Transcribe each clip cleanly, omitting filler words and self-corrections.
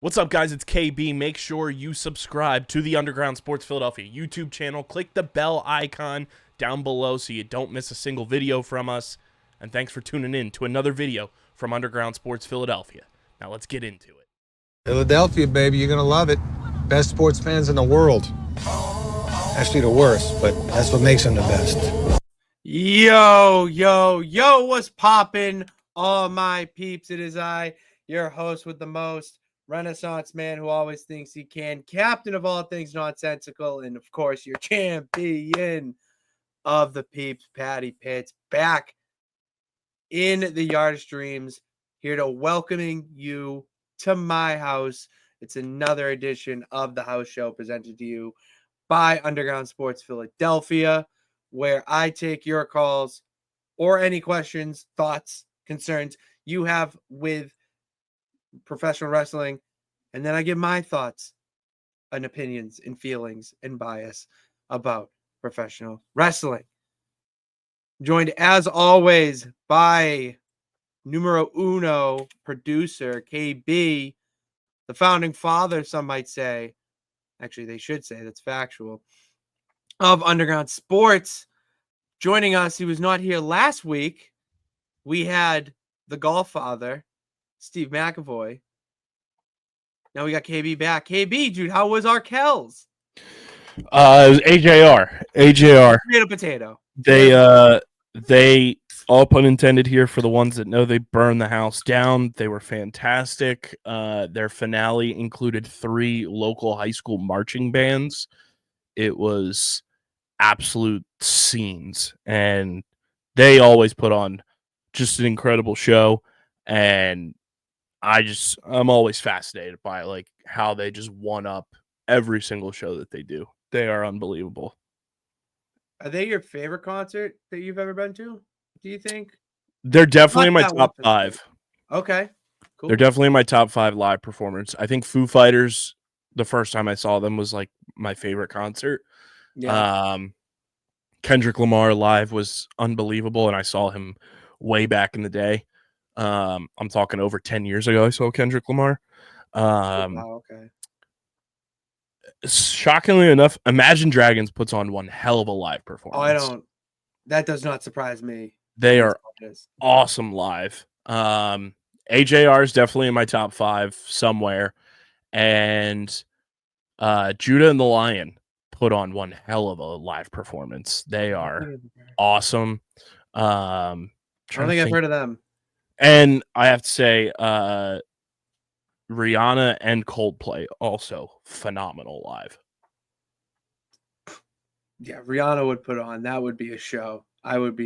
What's up, guys? It's KB. Make sure you subscribe to the Underground Sports Philadelphia YouTube channel. Click the bell icon down below so you don't miss a single video from us. And thanks for tuning in to another video from Underground Sports Philadelphia. Now let's get into it. Philadelphia, baby, you're going to love it. Best sports fans in the world. Actually, the worst, but that's what makes them the best. Yo, what's poppin', all my peeps? It is I, your host with the most, Renaissance man who always thinks he can, captain of all things nonsensical, and of course, your champion of the peeps, Patty Pitts, back in the Yardage Dreams, here to welcoming you to my house. It's another edition of the house show presented to you by Underground Sports Philadelphia, where I take your calls or any questions, thoughts, concerns you have with professional wrestling, and then I give my thoughts and opinions and feelings and bias about professional wrestling. Joined as always by numero uno producer KB, the founding father, some might say. Actually, they should say that's factual. Of Underground Sports. Joining us, he was not here last week. We had the golf father, Steve McAvoy. Now we got KB back. KB, dude, how was our Kells? It was AJR. Potato. They all pun intended here for the ones that know, they burned the house down. They were fantastic. Their finale included 3 local high school marching bands. It was absolute scenes, and they always put on just an incredible show. And I'm always fascinated by like how they just one up every single show that they do. They are unbelievable. Are they your favorite concert that you've ever been to? Do you think? They're definitely in my top 5. Okay, cool. They're definitely in my top 5 live performers. I think Foo Fighters, the first time I saw them, was like my favorite concert. Yeah. Kendrick Lamar live was unbelievable, and I saw him way back in the day. I'm talking over 10 years ago I saw Kendrick Lamar. Wow, okay. Shockingly enough, Imagine Dragons puts on one hell of a live performance. That does not surprise me. They are awesome live. AJR is definitely in my top 5 somewhere. And Judah and the Lion put on one hell of a live performance. They are awesome. I don't think I've heard of them. And I have to say, Rihanna and Coldplay also phenomenal live. Yeah, Rihanna would put on. That would be a show. I would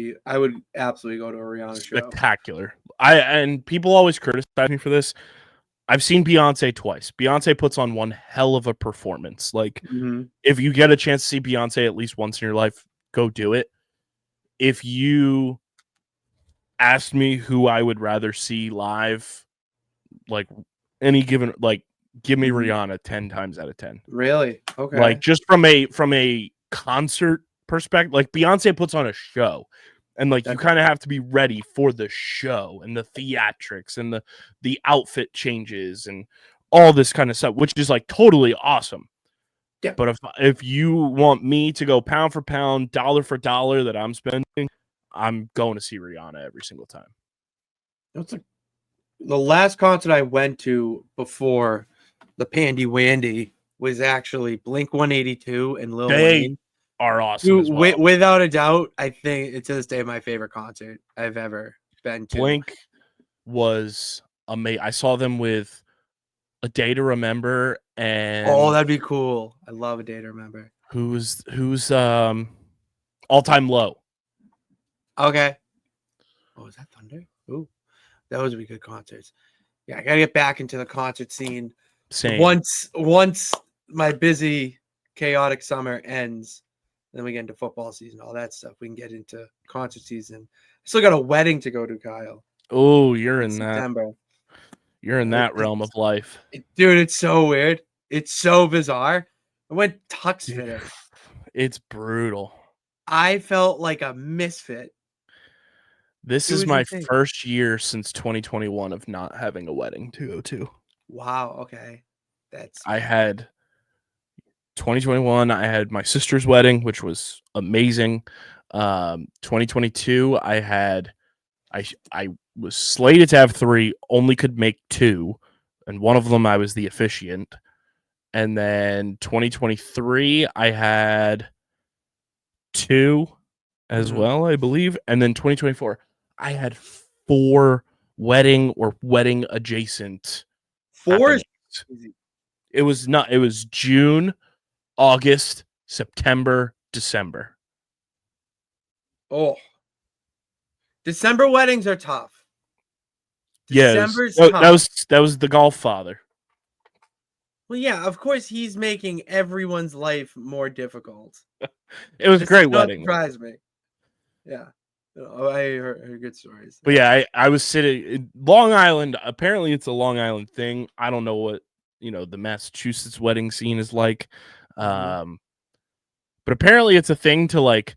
absolutely go to a Rihanna show. Spectacular. And people always criticize me for this. I've seen Beyonce twice. Beyonce puts on one hell of a performance. Like, if you get a chance to see Beyonce at least once in your life, go do it. If you asked me who I would rather see live, like any given, like, give me Rihanna 10 times out of 10. Really? Okay. Like, just from a concert perspective, like Beyonce puts on a show. And like you kind of have to be ready for the show and the theatrics and the outfit changes and all this kind of stuff, which is like totally awesome. Yeah. But if you want me to go pound for pound, dollar for dollar that I'm spending, I'm going to see Rihanna every single time. The last concert I went to before the Pandy Wandy was actually Blink-182 and Lil Wayne. Are awesome as well. Without a doubt, I think it's to this day my favorite concert I've ever been to. Blink was amazing. I saw them with A Day to Remember, and that'd be cool. I love A Day to Remember. Who's All Time Low. Okay. Oh, is that Thunder? Ooh, those would be good concerts. Yeah, I gotta get back into the concert scene. Same. Once my busy, chaotic summer ends. Then we get into football season, all that stuff. We can get into concert season. I still got a wedding to go to, Kyle. Oh, you're in September. that. You're in that realm of life. Dude, it's so weird. It's so bizarre. I went tux fitting. It's brutal. I felt like a misfit. This is my first year since 2021 of not having a wedding to go to. Wow. Okay. That's I had 2021, I had my sister's wedding, which was amazing. 2022, I was slated to have 3, only could make 2, and one of them I was the officiant. And then 2023, I had 2 as well, I believe. And then 2024, I had 4 wedding or wedding adjacent 4 is happenings. It was June, August, September, December. Oh, December weddings are tough. Yeah, December's that tough. was the golf father. Well, yeah, of course he's making everyone's life more difficult. It was a This does great not wedding. surprise me. Yeah. Oh, I heard good stories. But yeah, I was sitting in Long Island. Apparently, it's a Long Island thing. I don't know what the Massachusetts wedding scene is like, Mhm. but apparently, it's a thing to like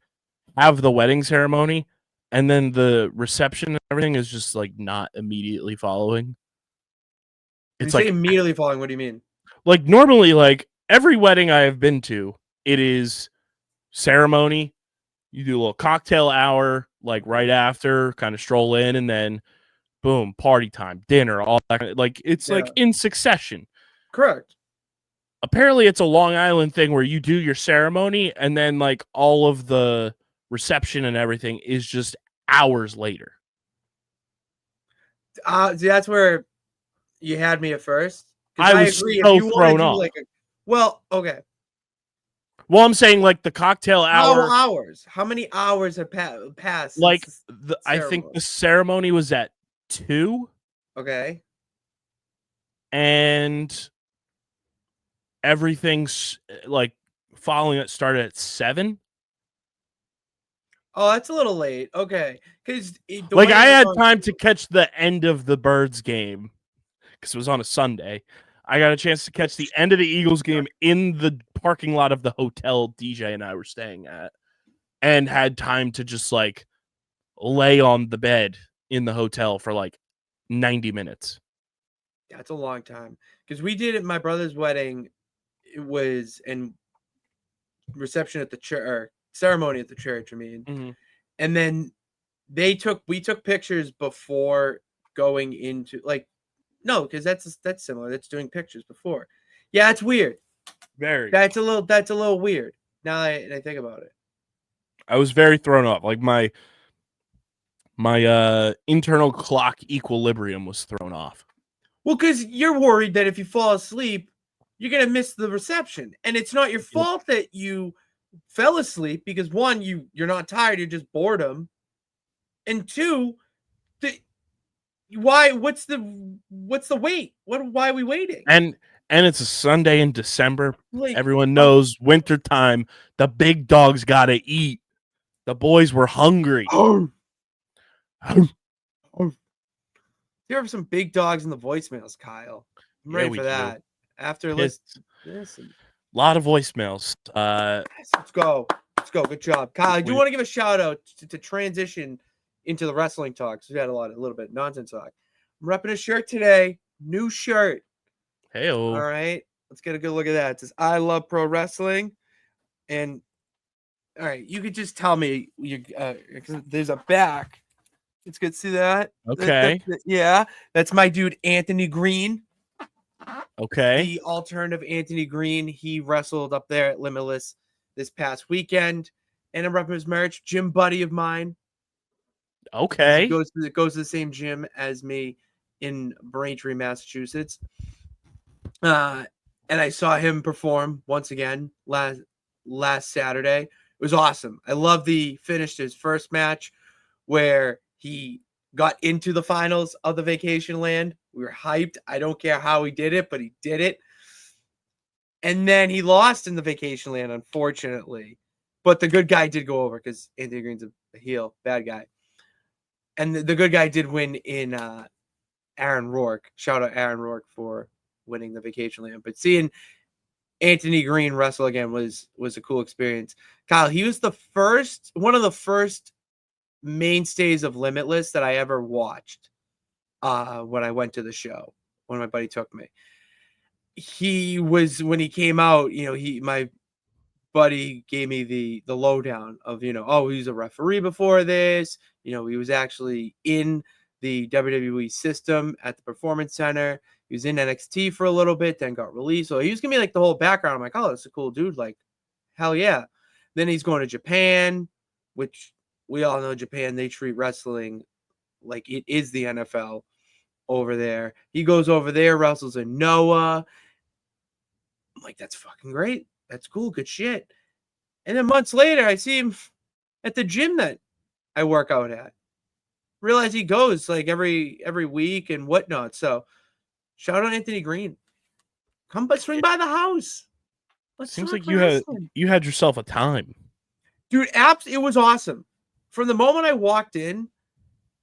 have the wedding ceremony, and then the reception and everything is just like not immediately following. When you It's say like immediately following, what do you mean? normally, like every wedding I have been to, it is ceremony. You do a little cocktail hour, like right after, kind of stroll in, and then boom, party time, dinner, all that. Like it's Yeah. like in succession. Correct. Apparently, it's a Long Island thing where you do your ceremony, and then like all of the reception and everything is just hours later. See, that's where you had me at first. Because I I was agree. If so you want to thrown do off. like a okay. Well, I'm saying like the cocktail How hour, hours? How many hours have passed since like the I think ceremony? the ceremony was at 2, Okay. and everything's like following it started at 7. Oh, that's a little late. Okay. Because the Like wedding I I was had on time to too. catch the end of the Birds game because it was on a Sunday. I got a chance to catch the end of the Eagles game in the parking lot of the hotel DJ and I were staying at, and had time to just like lay on the bed in the hotel for like 90 minutes. That's a long time. Because we did it my brother's wedding. It was in reception at the church or ceremony at the church, I mean. Mm-hmm. And then we took pictures before going into like no, because that's similar. That's doing pictures before. Yeah, it's weird. Very. That's a little weird. Now I think about it. I was very thrown off. Like my internal clock equilibrium was thrown off. Well, because you're worried that if you fall asleep, you're gonna miss the reception. And it's not your Yep. fault that you fell asleep because one, you're not tired, you're just boredom. And two, the why what's the wait? Why are we waiting? And it's a Sunday in December. Like Everyone knows winter time. The big dogs got to eat. The boys were hungry. there are some big dogs in the voicemails, Kyle. I'm Yeah, ready we for do. that. After It's listen. a lot of voicemails. Let's go. Let's go. Good job. Kyle, I do We- want to give a shout out to transition into the wrestling talks. We had a little bit of nonsense talk. I'm repping a shirt today. New shirt. Hey-o. All right. Let's get a good look at that. It says I love pro wrestling. And all right, you could just tell me there's a back. It's good to see that. Okay. Yeah. That's my dude Anthony Green. Okay. The alternative Anthony Green. He wrestled up there at Limitless this past weekend. And I'm repping his merch. Gym buddy of mine. Okay. He goes to the same gym as me in Braintree, Massachusetts. And I saw him perform once again last Saturday. It was awesome. I love the finished his first match where he got into the finals of the Vacation Land. We were hyped. I don't care how he did it, but he did it. And then he lost in the Vacation Land, unfortunately. But the good guy did go over because Anthony Green's a heel, bad guy. And the good guy did win in Aaron Rourke. Shout out Aaron Rourke for winning the Vacation Land. But seeing Anthony Green wrestle again was a cool experience. Kyle, he was one of the first mainstays of Limitless that I ever watched when I went to the show. when my buddy took me. He was, when he came out, my buddy gave me the lowdown of, oh, he was a referee before this. He was actually in the WWE system at the Performance Center. He was in NXT for a little bit, then got released. So he was giving me like the whole background. I'm like, oh, that's a cool dude. Like, hell yeah. Then he's going to Japan, which we all know Japan, they treat wrestling like it is the NFL over there. He goes over there, wrestles in Noah. I'm like, that's fucking great. That's cool. Good shit. And then months later, I see him at the gym that I work out at. Realize he goes like every week and whatnot. So shout out Anthony Green. Come swing by the house. Let's Seems talk like wrestling. you had yourself a time. Dude, it was awesome. From the moment I walked in,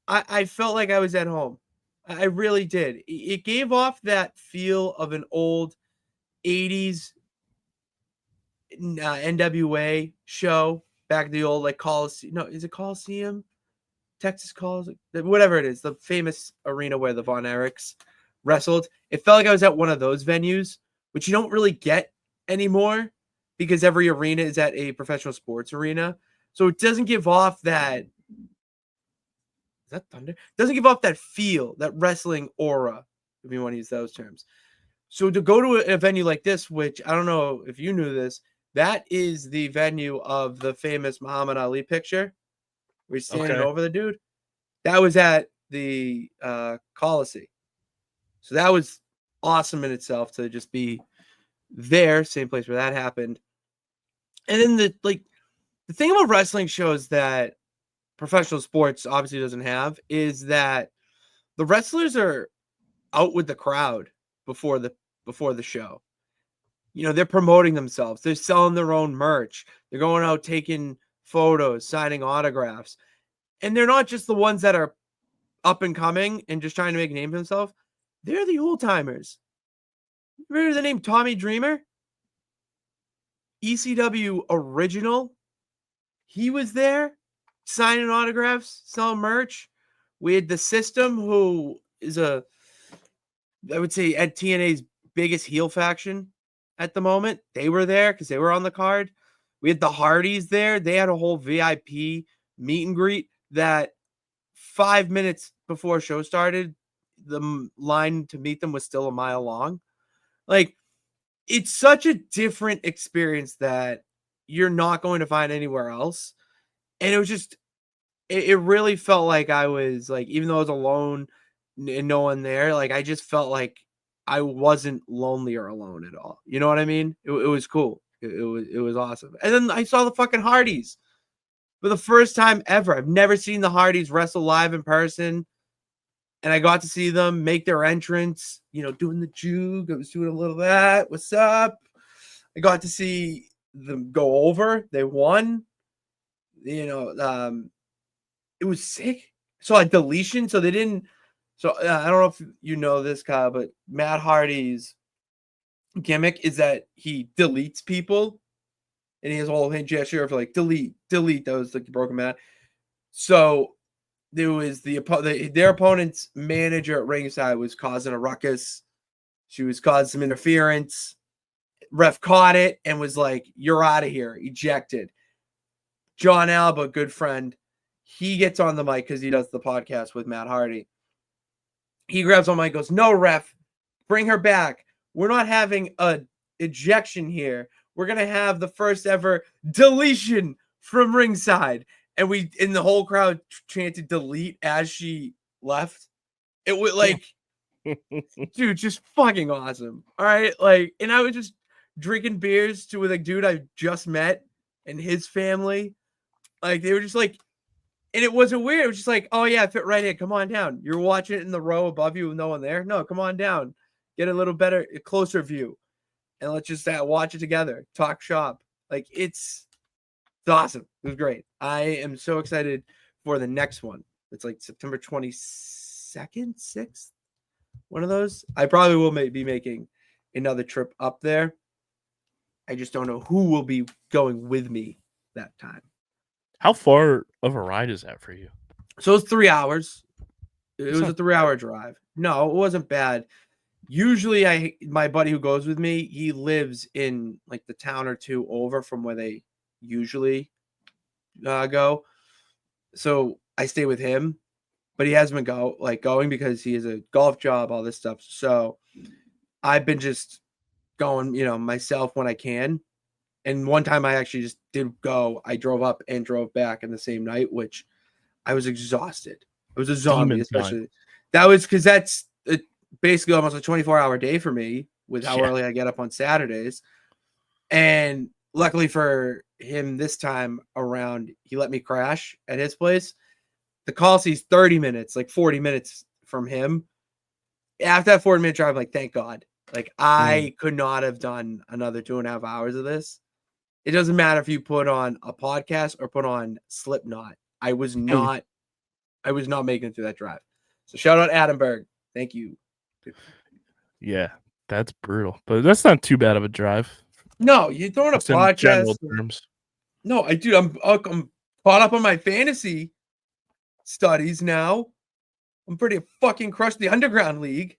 I felt like I was at home. I really did. It gave off that feel of an old 80s NWA show back in the old like Coliseum. No, is it Coliseum? Texas Coliseum? Whatever it is, the famous arena where the Von Erichs wrestled. It felt like I was at one of those venues, which you don't really get anymore because every arena is at a professional sports arena. So it doesn't give off that. Is that thunder? It doesn't give off that feel, that wrestling aura, if you want to use those terms. So to go to a venue like this, which I don't know if you knew this, that is the venue of the famous Muhammad Ali picture. We're standing over the dude. That was at the Coliseum. So that was awesome in itself to just be there, same place where that happened. And then the thing about wrestling shows that professional sports obviously doesn't have is that the wrestlers are out with the crowd before the show. They're promoting themselves. They're selling their own merch. They're going out taking photos, signing autographs. And they're not just the ones that are up and coming and just trying to make a name for themselves. They're the old timers. Remember the name Tommy Dreamer? ECW original. He was there signing autographs, selling merch. We had the System, who is I would say at TNA's biggest heel faction at the moment. They were there because they were on the card. We had the Hardys there. They had a whole VIP meet and greet that 5 minutes before show started, the line to meet them was still a mile long. Like, it's such a different experience that you're not going to find anywhere else. And it was just, it really felt like I was like, even though I was alone and no one there, like I just felt like I wasn't lonely or alone at all. You know what I mean? It was cool. It was awesome. And then I saw the fucking Hardys for the first time ever. I've never seen the Hardys wrestle live in person. And I got to see them make their entrance, doing the juke. I was doing a little of that. What's up? I got to see them go over. They won. It was sick. So like deletion. So they didn't. So I don't know if you know this, Kyle, but Matt Hardy's gimmick is that he deletes people, and he has a whole hand gesture of like delete. That was like the broken Matt. So there was their opponent's manager at ringside was causing a ruckus. She was causing some interference. Ref caught it and was like, "You're out of here," ejected. John Alba, good friend, he gets on the mic because he does the podcast with Matt Hardy. He grabs on the mic, goes, "No, ref, bring her back. We're not having a ejection here. We're gonna have the first ever deletion from ringside." And the whole crowd chanted delete as she left. It was like, dude, just fucking awesome. All right. Like, and I was just drinking beers with a dude I just met and his family. Like, they were just like, and it wasn't weird. It was just like, oh yeah, fit right in. Come on down. You're watching it in the row above you with no one there. No, come on down. Get a little better, a closer view. And let's just watch it together. Talk shop. Like, it's awesome. It was great. I am so excited for the next one. It's like September 22nd, 6th. One of those. I probably will be making another trip up there. I just don't know who will be going with me that time. How far of a ride is that for you? So it's 3 hours. It was a 3-hour drive. No, it wasn't bad. usually my buddy who goes with me, he lives in like the town or two over from where they usually go. So I stay with him, but he hasn't been going because he has a golf job, all this stuff. So I've been just going, myself when I can. And one time I actually just did go. I drove up and drove back in the same night, which I was exhausted. I was a zombie, especially. That was because that's basically almost a 24-hour day for me with how early I get up on Saturdays. And luckily for him this time around, he let me crash at his place. The call sees 30 minutes, like 40 minutes from him. After that 40-minute drive, I'm like, thank God. Like, I could not have done another 2.5 hours of this. It doesn't matter if you put on a podcast or put on Slipknot. I was not making it through that drive. So shout out Adam Berg. Thank you. Yeah, that's brutal. But that's not too bad of a drive. No, you're throwing a podcast. In general terms. No, I'm caught up on my fantasy studies now. I'm pretty fucking crushed the Underground League.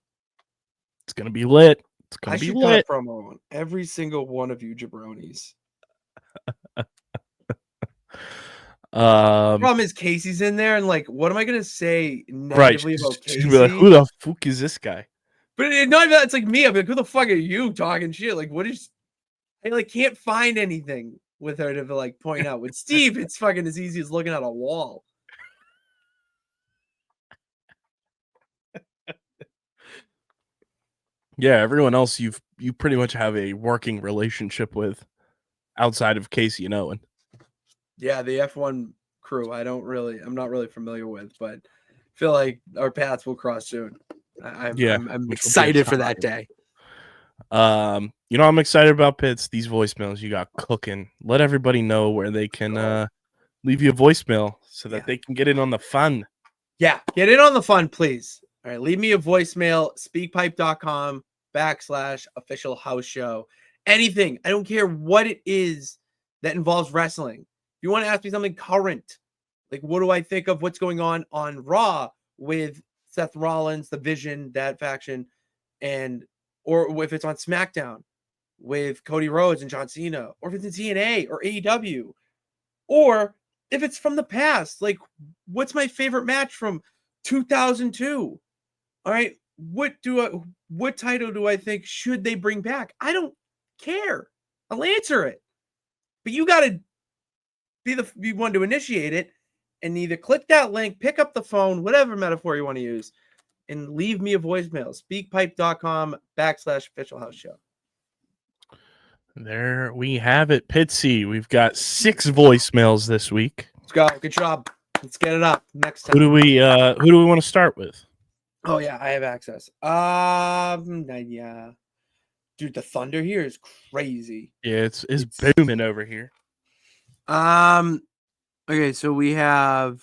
It's gonna be lit. It's gonna be lit. I should cut a promo on every single one of you jabronis. Problem is Casey's in there, and like, what am I gonna say negatively about Casey? Like, who the fuck is this guy? But not even that. It's like me. I'm like, who the fuck are you talking shit? Like, what is? I like can't find anything with her to like point out. With Steve, it's fucking as easy as looking at a wall. Yeah, everyone else you pretty much have a working relationship with outside of Casey and Owen. Yeah, the F1 crew. I'm not really familiar with, but feel like our paths will cross soon. I'm excited for that day. I'm excited about Pitts. These voicemails you got cooking. Let everybody know where they can leave you a voicemail so that they can get in on the fun. Yeah, get in on the fun, please. All right, leave me a voicemail, speakpipe.com/official house show. Anything. I don't care what it is that involves wrestling. If you want to ask me something current, like what do I think of what's going on Raw with Seth Rollins, the Vision, that faction, or if it's on SmackDown with Cody Rhodes and John Cena, or if it's in TNA or AEW, or if it's from the past, like what's my favorite match from 2002? All right, what title do I think should they bring back? I don't care. I'll answer it, but you got to be one to initiate it, and either click that link, pick up the phone, whatever metaphor you want to use, and leave me a voicemail. Speakpipe.com/official house show. There we have it, Pitsy. We've got 6 voicemails this week. Let's go. Good job. Let's get it up next time. Who do we want to start with? Oh yeah, I have access. Yeah. Dude, the thunder here is crazy. Yeah, it's booming over here. Okay, so we have.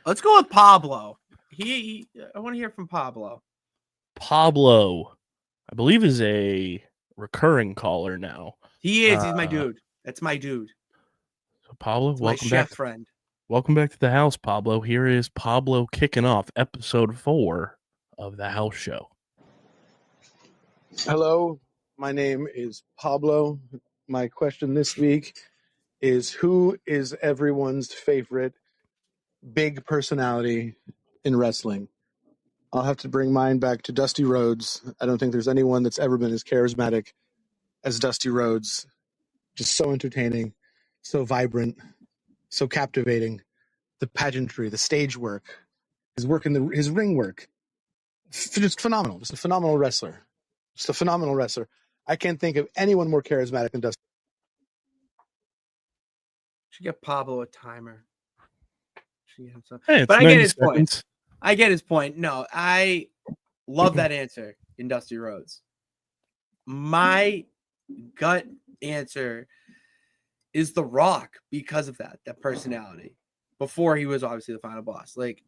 Let's go with Pablo. I want to hear from Pablo. Pablo, I believe, is a recurring caller now. He is. He's my dude. That's my dude. So Pablo, That's welcome my chef back. Friend. Welcome back to the house, Pablo. Here is Pablo kicking off episode 4 of the house show. Hello, my name is Pablo. My question this week is, who is everyone's favorite big personality in wrestling? I'll have to bring mine back to Dusty Rhodes. I don't think there's anyone that's ever been as charismatic as Dusty Rhodes. Just so entertaining, so vibrant, so captivating. The pageantry, the stage work, his ring work, just phenomenal. Just a phenomenal wrestler. Just a phenomenal wrestler. I can't think of anyone more charismatic than Dusty. Should get Pablo a timer. Hey, but I get his seconds. point. I get his point. No, I love that answer in Dusty Rhodes. My gut answer is The Rock because of that personality. Before he was obviously the final boss. Like,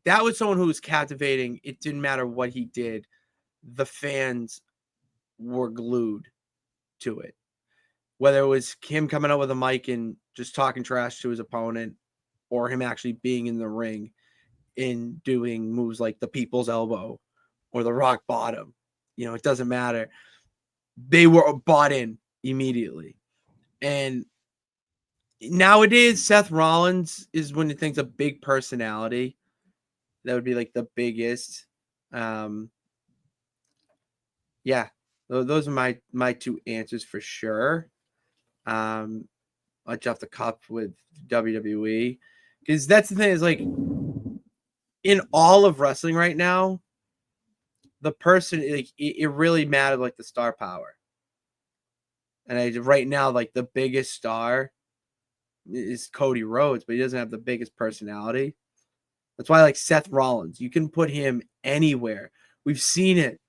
that was someone who was captivating. It didn't matter what he did. The fans were glued to it. Whether it was him coming out with a mic and just talking trash to his opponent, or him actually being in the ring and doing moves like the People's Elbow or the Rock Bottom. it doesn't matter. They were bought in immediately. And nowadays, Seth Rollins is when you think a big personality. That would be like the biggest. Yeah, those are my two answers for sure. I'd off the cup with WWE because that's the thing is like in all of wrestling right now, the person like it really mattered like the star power. And right now, like the biggest star is Cody Rhodes, but he doesn't have the biggest personality. That's why I like Seth Rollins. You can put him anywhere. We've seen it.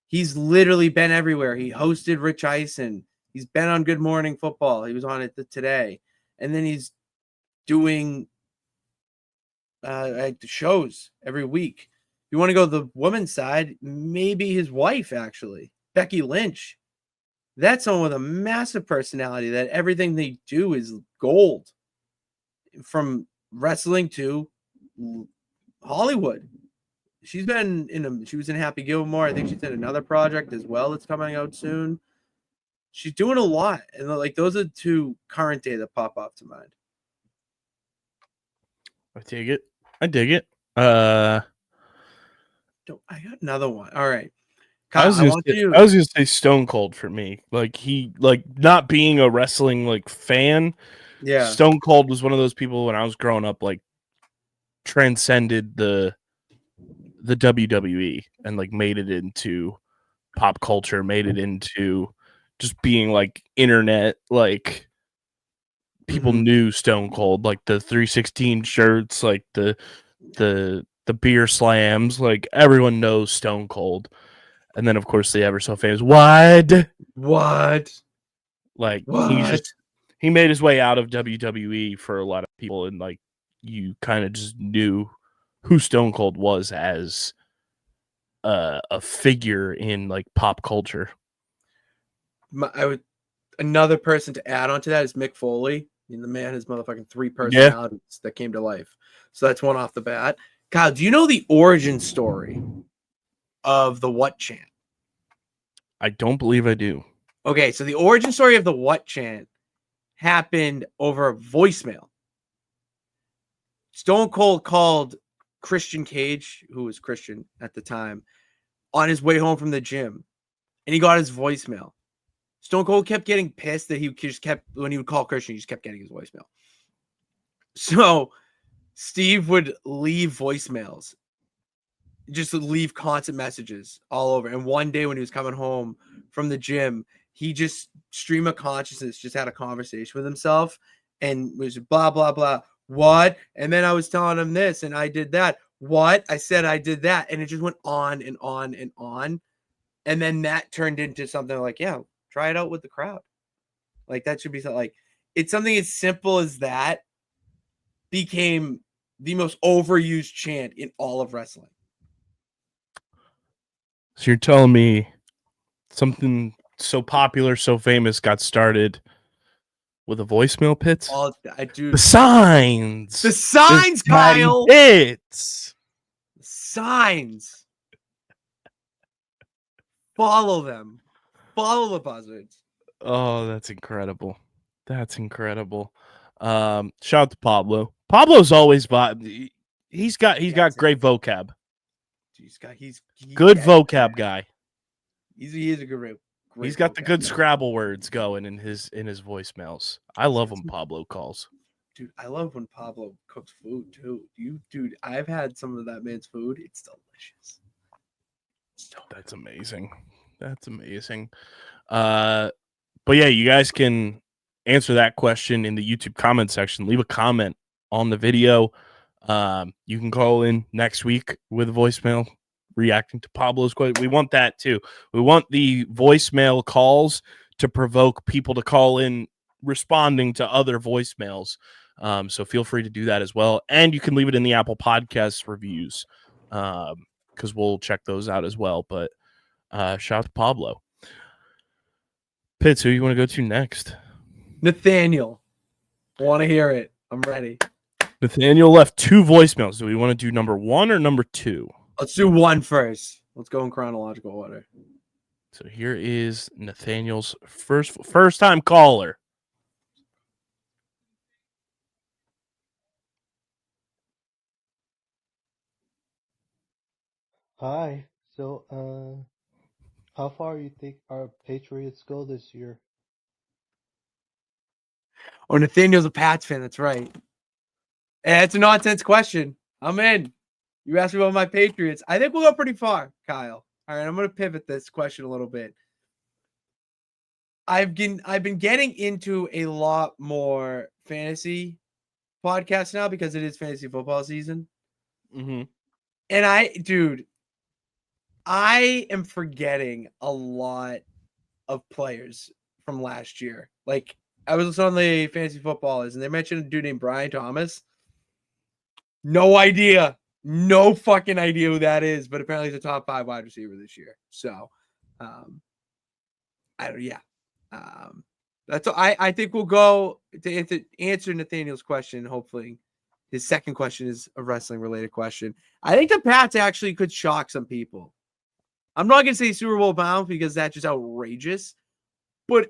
He's literally been everywhere. He hosted Rich Eisen. He's been on Good Morning Football. He was on it today. And then he's doing shows every week. If you want to go to the women's side, maybe his wife, actually, Becky Lynch. That's someone with a massive personality that everything they do is gold. From wrestling to Hollywood. She was in Happy Gilmore. I think she's in another project as well that's coming out soon. She's doing a lot. And like those are the two current day that pop up to mind. I dig it. I got another one. All right. I was gonna say Stone Cold for me. Like he not being a wrestling like fan. Yeah. Stone Cold was one of those people when I was growing up, like transcended the WWE and like made it into pop culture, made it into just being like internet, like people knew Stone Cold, like the 316 shirts, like the beer slams, like everyone knows Stone Cold. And then of course the ever so famous what? Like he made his way out of WWE for a lot of people, and like you kind of just knew who Stone Cold was as a figure in like pop culture. Another person to add on to that is Mick Foley. I mean, the man has motherfucking 3 personalities that came to life. So that's one off the bat. Kyle, do you know the origin story of the What Chant? I don't believe I do. Okay, so the origin story of the What Chant happened over a voicemail. Stone Cold called Christian Cage, who was Christian at the time, on his way home from the gym, and he got his voicemail. Stone Cold kept getting pissed that he just kept, when he would call Christian, he just kept getting his voicemail. So Steve would leave voicemails, just leave constant messages all over. And one day when he was coming home from the gym, he just stream of consciousness, just had a conversation with himself and was blah, blah, blah. What? And then I was telling him this and I did that. What? I said I did that. And it just went on and on and on. And then that turned into something like, yeah, try it out with the crowd. Like that should be something like, it's something as simple as that became the most overused chant in all of wrestling. So you're telling me something so popular, so famous got started with a voicemail pits? The signs. The signs, Kyle. Hits. Signs. Follow them. Follow the buzzards. Oh, that's incredible. That's incredible. Shout out to Pablo. Pablo's always he's got great vocab. He's good vocab guy. He is a great he's got the good Scrabble words going in his voicemails. I love when Pablo calls. Dude, I love when Pablo cooks food too. Dude, I've had some of that man's food. It's delicious. That's amazing. That's amazing. But yeah, you guys can answer that question in the YouTube comment section. Leave a comment on the video. You can call in next week with a voicemail reacting to Pablo's question. We want that too. We want the voicemail calls to provoke people to call in responding to other voicemails. So feel free to do that as well. And you can leave it in the Apple Podcast reviews because we'll check those out as well. But shout out to Pablo. Pitts, who you want to go to next? Nathaniel. I want to hear it. I'm ready. Nathaniel left 2 voicemails. Do we want to do number 1 or number 2? Let's do 1 first. Let's go in chronological order. So here is Nathaniel's first time caller. Hi. So, how far you think our Patriots go this year? Oh, Nathaniel's a Pats fan. That's right. And it's a nonsense question. I'm in. You asked me about my Patriots. I think we'll go pretty far, Kyle. All right, I'm going to pivot this question a little bit. I've been getting into a lot more fantasy podcasts now because it is fantasy football season. Mm-hmm. And I am forgetting a lot of players from last year. Like, I was on the fantasy footballers, and they mentioned a dude named Brian Thomas. No idea. No fucking idea who that is, but apparently he's a top 5 wide receiver this year. So, that's all. I think we'll go to answer Nathaniel's question. Hopefully, his second question is a wrestling related question. I think the Pats actually could shock some people. I'm not gonna say Super Bowl bound because that's just outrageous, but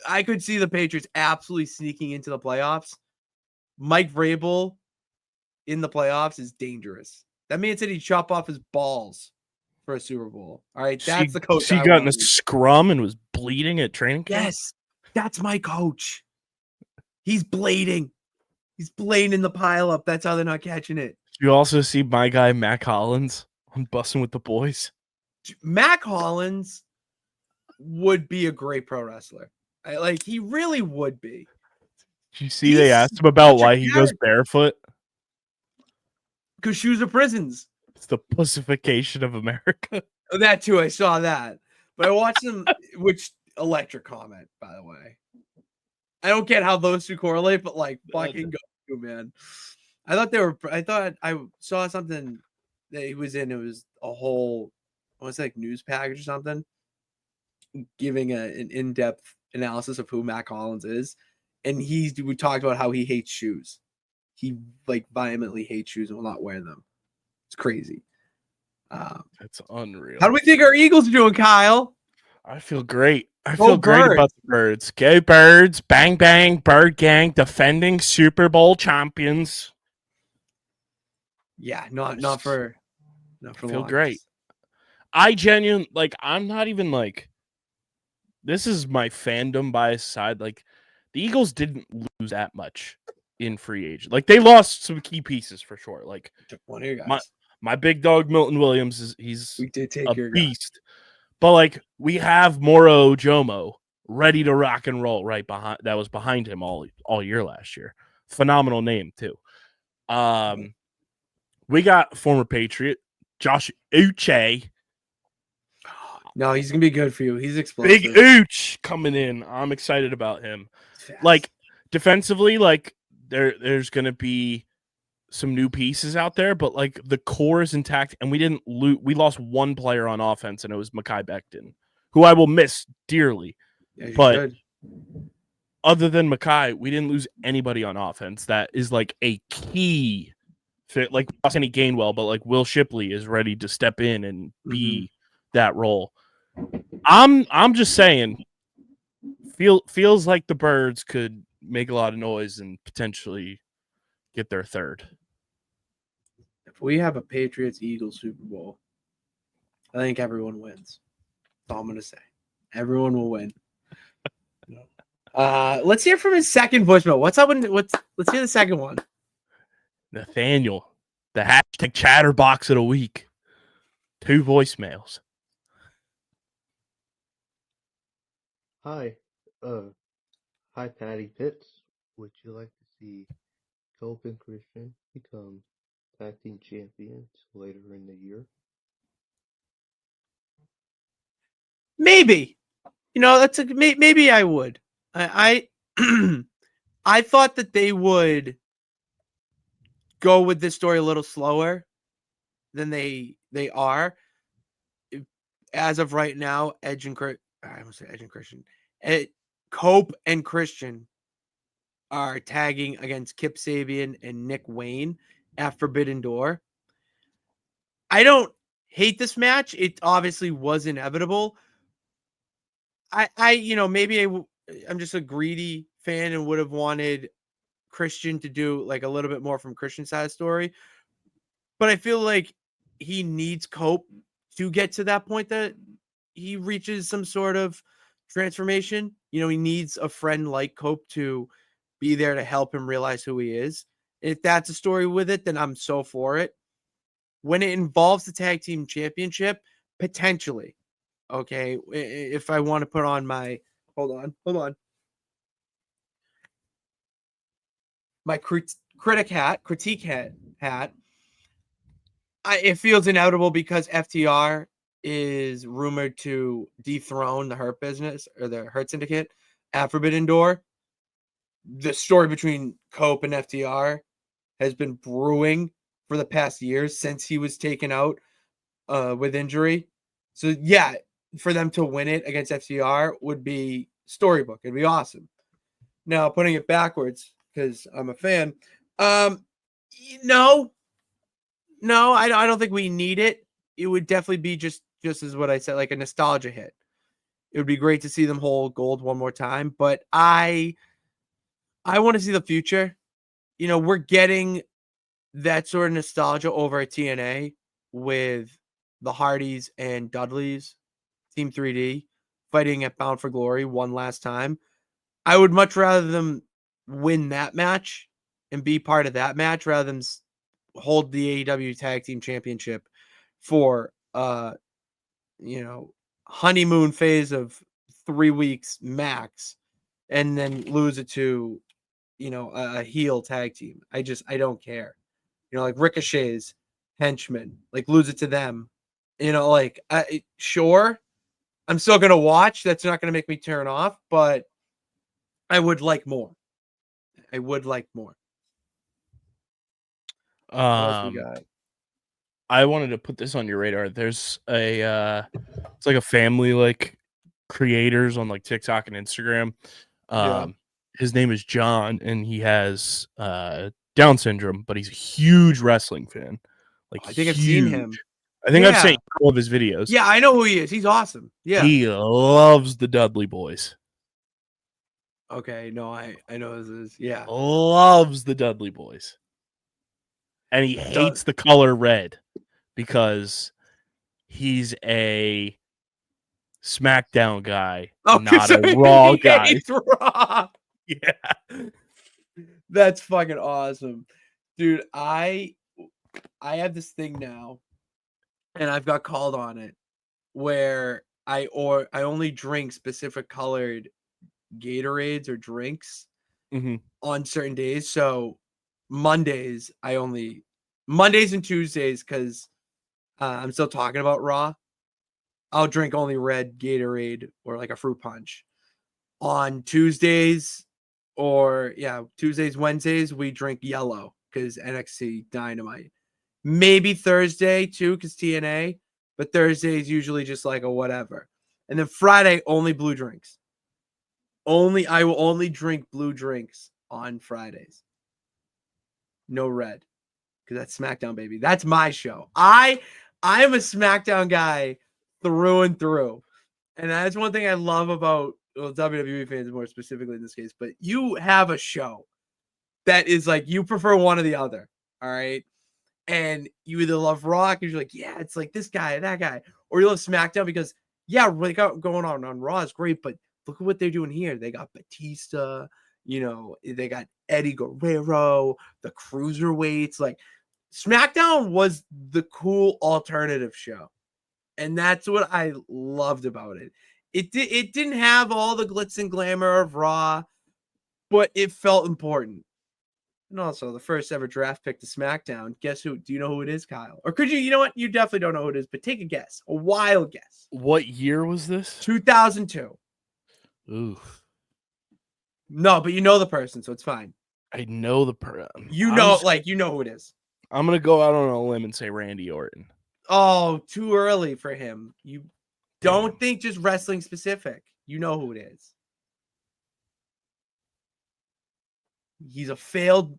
I could see the Patriots absolutely sneaking into the playoffs. Mike Vrabel in the playoffs is dangerous. That man said he'd chop off his balls for a Super Bowl. All right, that's the coach. She I got in a want. scrum and was bleeding at training camp. Yes, that's my coach. He's blading. He's blading in the pile up. That's how they're not catching it. You also see my guy Mac Hollins on Bussin' with the Boys. Mac Hollins would be a great pro wrestler. He really would be. Did you see they asked him about why he goes barefoot? Because shoes are prisons. It's the pussification of America. Oh, that too. I saw that. But I watched them, which electric comment, by the way. I don't get how those two correlate, but fucking go, man. I thought I saw something that he was in. It was a whole, news package or something, giving an in-depth analysis of who Mac Hollins is. And we talked about how he hates shoes. He vehemently hates shoes and will not wear them. It's crazy. That's unreal. How do we think our Eagles are doing, Kyle? I feel great. I feel great about the Birds. Go Birds. Bang, bang. Bird gang. Defending Super Bowl champions. Yeah, not for feel long. Great. I genuinely, I'm not even this is my fandom bias side. The Eagles didn't lose that much in free agent. They lost some key pieces for sure. One of your guys. My big dog Milton Williams he's we did take a your beast. Guy. But we have Moro Jomo ready to rock and roll right behind. That was behind him all year last year. Phenomenal name too. We got former Patriot Josh Uche. No, he's gonna be good for you. He's explosive. Big Ooch coming in. I'm excited about him. Defensively, there's gonna be some new pieces out there, but the core is intact, and we lost one player on offense, and it was Mekhi Becton, who I will miss dearly. Yeah, but other than Mekhi, we didn't lose anybody on offense. That is a key fit. We lost Kenny Gainwell, but Will Shipley is ready to step in and be that role. I'm just saying, feels like the Birds could make a lot of noise and potentially get their third. If we have a Patriots-Eagles Super Bowl, I think everyone wins. That's all I'm gonna say. Everyone will win. Let's hear from his second voicemail. What's up? Let's hear the second one. Nathaniel, the hashtag chatterbox of the week. 2 voicemails. Hi. Hi, Patty Pitts. Would you like to see Cope and Christian become tag team champions later in the year? Maybe. Maybe I would. I I thought that they would go with this story a little slower than they are. As of right now, Cope and Christian are tagging against Kip Sabian and Nick Wayne at Forbidden Door. I don't hate this match. It obviously was inevitable. Maybe I'm just a greedy fan and would have wanted Christian to do like a little bit more from Christian's side of the story. But I feel like he needs Cope to get to that point that he reaches some sort of transformation. He needs a friend like Cope to be there to help him realize who he is. If that's a story with it, then I'm so for it. When it involves the tag team championship, potentially, okay, if I want to put on my hold on, my critique hat. It feels inevitable because FTR is rumored to dethrone the Hurt Business or the Hurt Syndicate at Forbidden Door. The story between Cope and FTR has been brewing for the past years since he was taken out with injury. So yeah, for them to win it against FTR would be storybook. It'd be awesome. Now putting it backwards because I'm a fan. No, I don't think we need it. It would definitely be just as what I said, like a nostalgia hit. It would be great to see them hold gold one more time, but I want to see the future. We're getting that sort of nostalgia over at TNA with the Hardys and Dudleys, Team 3D, fighting at Bound for Glory one last time. I would much rather them win that match and be part of that match rather than hold the AEW Tag Team Championship for honeymoon phase of 3 weeks max and then lose it to a heel tag team. I don't care. Like Ricochet's henchmen, like lose it to them. Sure, I'm still gonna watch. That's not gonna make me turn off, but I would like more. What else we got? I wanted to put this on your radar. There's it's like a family like creators on like TikTok and Instagram. His name is John, and he has Down syndrome, but he's a huge wrestling fan. Like I think I've seen him. I think I've seen all of his videos. Yeah, I know who he is. He's awesome. Yeah. He loves the Dudley Boys. Okay, no, I know this is. Yeah. Loves the Dudley Boys. And he hates the color red because he's a SmackDown guy, not a Raw guy. Raw. Yeah. That's fucking awesome. Dude, I have this thing now, and I've got called on it, where I only drink specific colored Gatorades or drinks on certain days. So Mondays and Tuesdays, because I'm still talking about Raw, I'll drink only red Gatorade or like a fruit punch. On Tuesdays Wednesdays, we drink yellow because NXT Dynamite. Maybe Thursday too, because TNA, but Thursday is usually just like a whatever. And then Friday, only blue drinks. I will only drink blue drinks on Fridays. No red. Because that's SmackDown, baby. That's my show. I am a SmackDown guy through and through. And that's one thing I love about WWE fans more specifically in this case. But you have a show that is like you prefer one or the other. All right. And you either love Raw because you're like, yeah, it's like this guy, that guy. Or you love SmackDown because, yeah, what going on Raw is great, but look at what they're doing here. They got Batista, they got Eddie Guerrero, the cruiserweights. Like, SmackDown was the cool alternative show. And that's what I loved about it. It didn't have all the glitz and glamour of Raw, but it felt important. And also, the first ever draft pick to SmackDown. Guess who? Do you know who it is, Kyle? Or could you? You know what? You definitely don't know who it is, but take a guess. A wild guess. What year was this? 2002. Ooh. No, but you know the person, so it's fine. I know the person. You know who it is. I'm going to go out on a limb and say Randy Orton. Oh, too early for him. You don't think just wrestling specific. You know who it is. He's a failed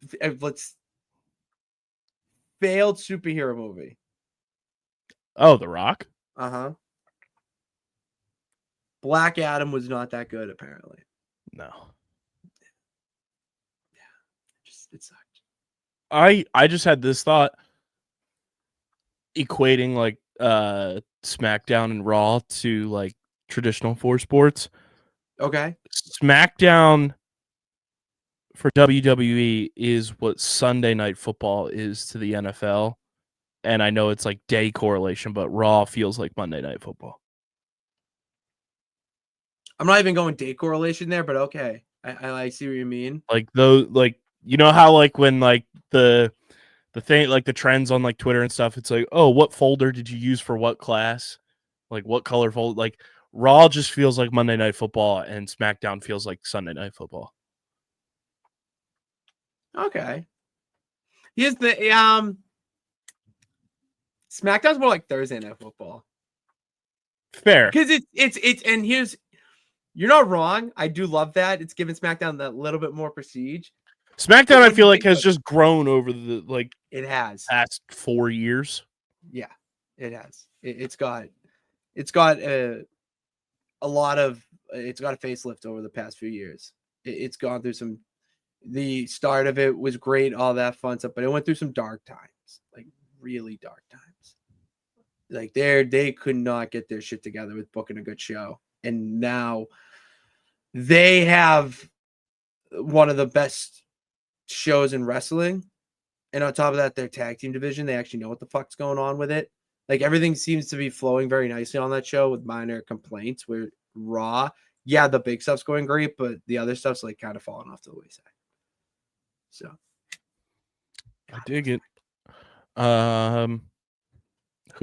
superhero movie. Oh, The Rock? Uh-huh. Black Adam was not that good, apparently. No. It sucked. I just had this thought equating like SmackDown and Raw to like traditional 4 sports. Okay. SmackDown for WWE is what Sunday Night Football is to the NFL. And I know it's like day correlation, but Raw feels like Monday Night Football. I'm not even going day correlation there, but okay. I see what you mean. Like those, like, you know how like when like the thing, like the trends on like Twitter and stuff, it's like, oh, what folder did you use for what class? Like what color folder? Like Raw just feels like Monday Night Football and SmackDown feels like Sunday Night Football. Okay. Here's the SmackDown's more like Thursday Night Football. Fair. Because it's and here's, you're not wrong. I do love that. It's given SmackDown that little bit more prestige. SmackDown, I feel like, has just grown over the like it has past 4 years. Yeah, it has. It's got a lot of, it's got a facelift over the past few years. It's gone through some, the start of it was great, all that fun stuff, but it went through some dark times, like really dark times. Like they could not get their shit together with booking a good show. And now they have one of the best shows in wrestling. And on top of that, their tag team division, they actually know what the fuck's going on with it. Like everything seems to be flowing very nicely on that show with minor complaints. Where Raw, yeah, the big stuff's going great, but the other stuff's like kind of falling off to the wayside. So I dig it. Who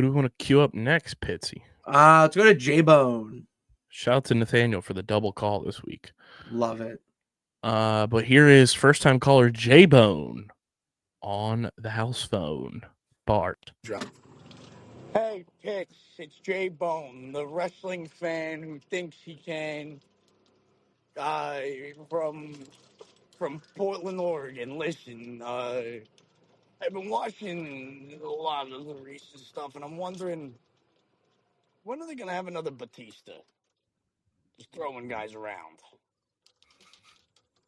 do we want to queue up next, Pitsy? Let's go to J-Bone. Shout out to Nathaniel for the double call this week. Love it. But here is first time caller J-Bone on the house phone. Bart. Hey, Pitch, it's Jay Bone, the wrestling fan who thinks he can, from Portland, Oregon. Listen, I've been watching a lot of the recent stuff, and I'm wondering, when are they going to have another Batista? Just throwing guys around.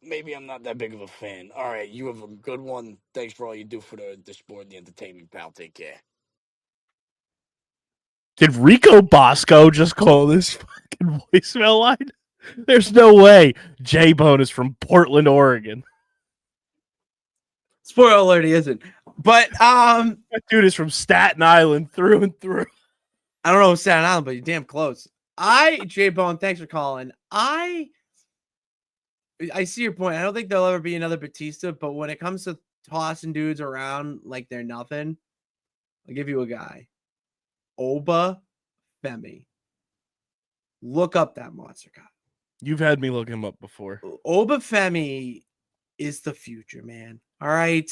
Maybe I'm not that big of a fan. All right, you have a good one. Thanks for all you do for the sport and the entertainment, pal. Take care. Did Rico Bosco just call this fucking voicemail line? There's no way J-Bone is from Portland, Oregon. Spoiler alert, he isn't. But that dude is from Staten Island through and through. I don't know Staten Island, but you're damn close. J-Bone, thanks for calling. I see your point. I don't think there'll ever be another Batista, but when it comes to tossing dudes around like they're nothing, I'll give you a guy. Oba Femi. Look up that monster guy. You've had me look him up before. Oba Femi is the future, man. All right.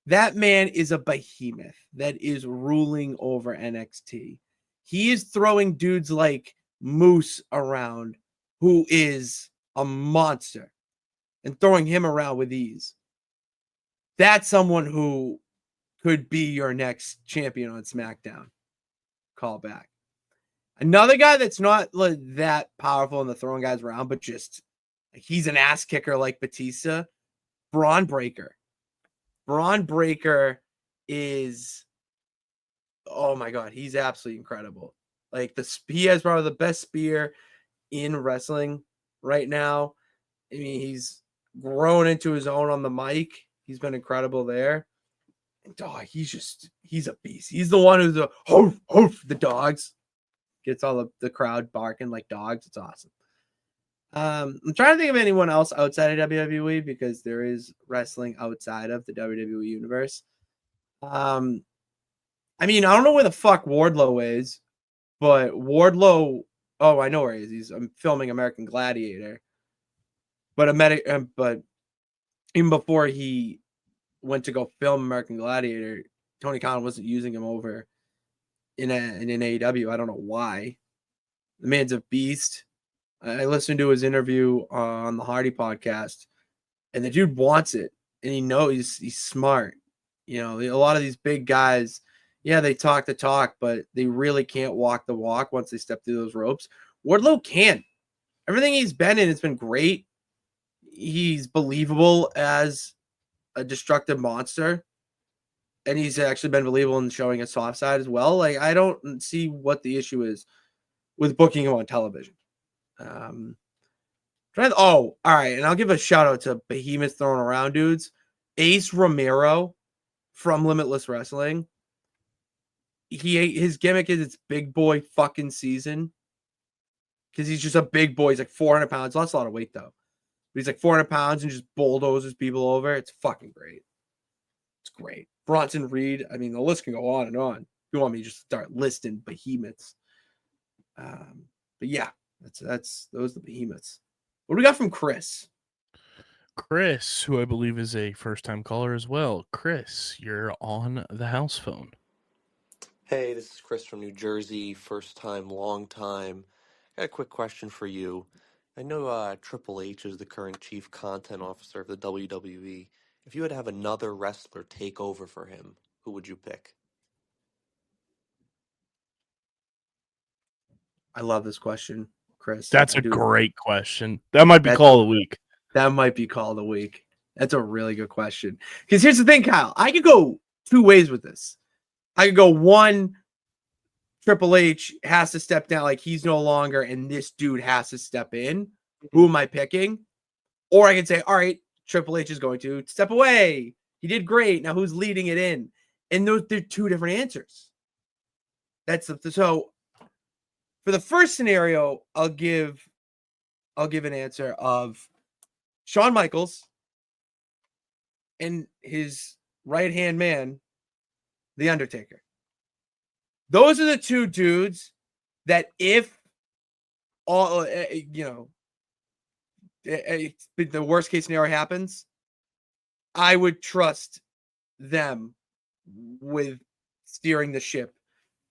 That man is a behemoth that is ruling over NXT. He is throwing dudes like Moose around, who is a monster, and throwing him around with ease. That's someone who could be your next champion on SmackDown. Call back. Another guy that's not like that powerful in the throwing guys around, but just like he's an ass kicker like Batista. Braun Breaker. Braun Breaker is, oh my God, he's absolutely incredible. Like he has probably the best spear in wrestling right now. I mean, he's grown into his own on the mic. He's been incredible there. And he's a beast. He's the one who's the hoof, hoof, the dogs. Gets all the crowd barking like dogs. It's awesome. I'm trying to think of anyone else outside of WWE because there is wrestling outside of the WWE universe. I mean, I don't know where the fuck Wardlow is, but Wardlow, oh, I know where he is. He's filming American Gladiator. But even before he went to go film American Gladiator, Tony Khan wasn't using him over in an AEW. I don't know why. The man's a beast. I listened to his interview on the Hardy podcast, and the dude wants it, and he knows he's smart. You know, a lot of these big guys, yeah, they talk the talk, but they really can't walk the walk once they step through those ropes. Wardlow can. Everything he's been in has been great. He's believable as a destructive monster, and he's actually been believable in showing a soft side as well. Like, I don't see what the issue is with booking him on television. All right, and I'll give a shout out to Behemoth throwing around dudes. Ace Romero from Limitless Wrestling. His gimmick is it's big boy fucking season, because he's just a big boy. He's like 400 pounds. Lost a lot of weight though, but he's like 400 pounds and just bulldozes people over. It's fucking great. It's great. Bronson Reed. I mean, the list can go on and on. You want me to just start listing behemoths? But yeah, that's those are the behemoths. What do we got from Chris? Chris, who I believe is a first-time caller as well. Chris, you're on the house phone. Hey, this is Chris from New Jersey. First time, long time. Got a quick question for you. I know Triple H is the current chief content officer of the WWE. If you had to have another wrestler take over for him, who would you pick? I love this question, Chris. That's a Dude, great question. That might be call of the week. That might be call of the week. That's a really good question. Because here's the thing, Kyle. I could go two ways with this. I could go one, Triple H has to step down, like he's no longer, and this dude has to step in. Who am I picking? Or I can say, all right, Triple H is going to step away. He did great. Now who's leading it in? And they're two different answers. So for the first scenario, I'll give an answer of Shawn Michaels and his right-hand man, The Undertaker. Those are the two dudes that if all, the worst case scenario happens, I would trust them with steering the ship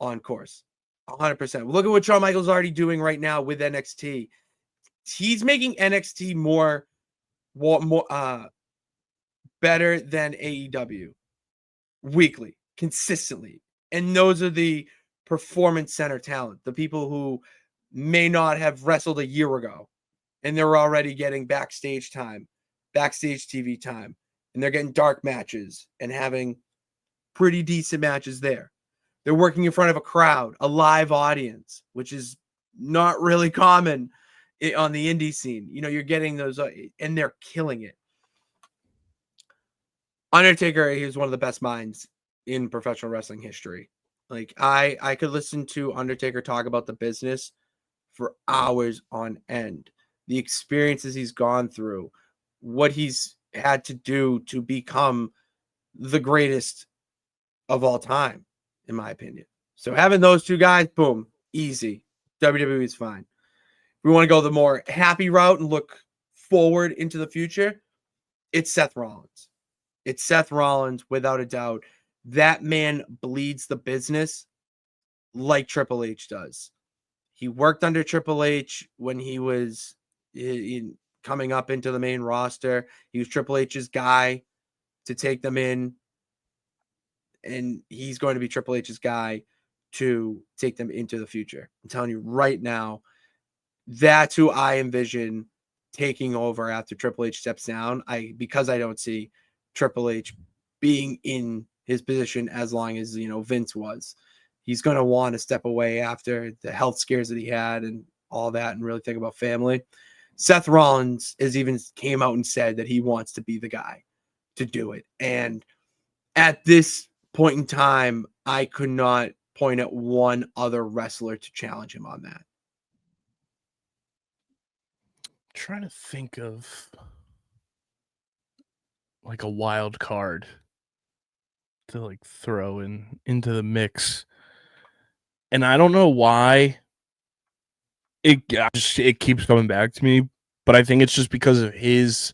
on course. 100%. Look at what Shawn Michaels is already doing right now with NXT. He's making NXT more better than AEW weekly, consistently. And those are the performance center talent, the people who may not have wrestled a year ago, and they're already getting backstage time, backstage TV time, and they're getting dark matches and having pretty decent matches there. They're working in front of a crowd, a live audience, which is not really common on the indie scene. You're getting those, and they're killing it. Undertaker is one of the best minds in professional wrestling history. Like, I could listen to Undertaker talk about the business for hours on end. The experiences he's gone through, what he's had to do to become the greatest of all time, in my opinion. So having those two guys, boom, easy. WWE is fine. If we want to go the more happy route and look forward into the future, it's Seth Rollins. It's Seth Rollins, without a doubt. That man bleeds the business like Triple H does. He worked under Triple H when he was coming up into the main roster. He was Triple H's guy to take them in, and he's going to be Triple H's guy to take them into the future. I'm telling you right now, that's who I envision taking over after Triple H steps down. Because I don't see Triple H being in his position as long as Vince was. He's going to want to step away after the health scares that he had and all that, and really think about family. Seth Rollins has even came out and said that he wants to be the guy to do it. And at this point in time, I could not point at one other wrestler to challenge him on that. I'm trying to think of like a wild card to like throw into the mix. And I don't know why it keeps coming back to me, but I think it's just because of his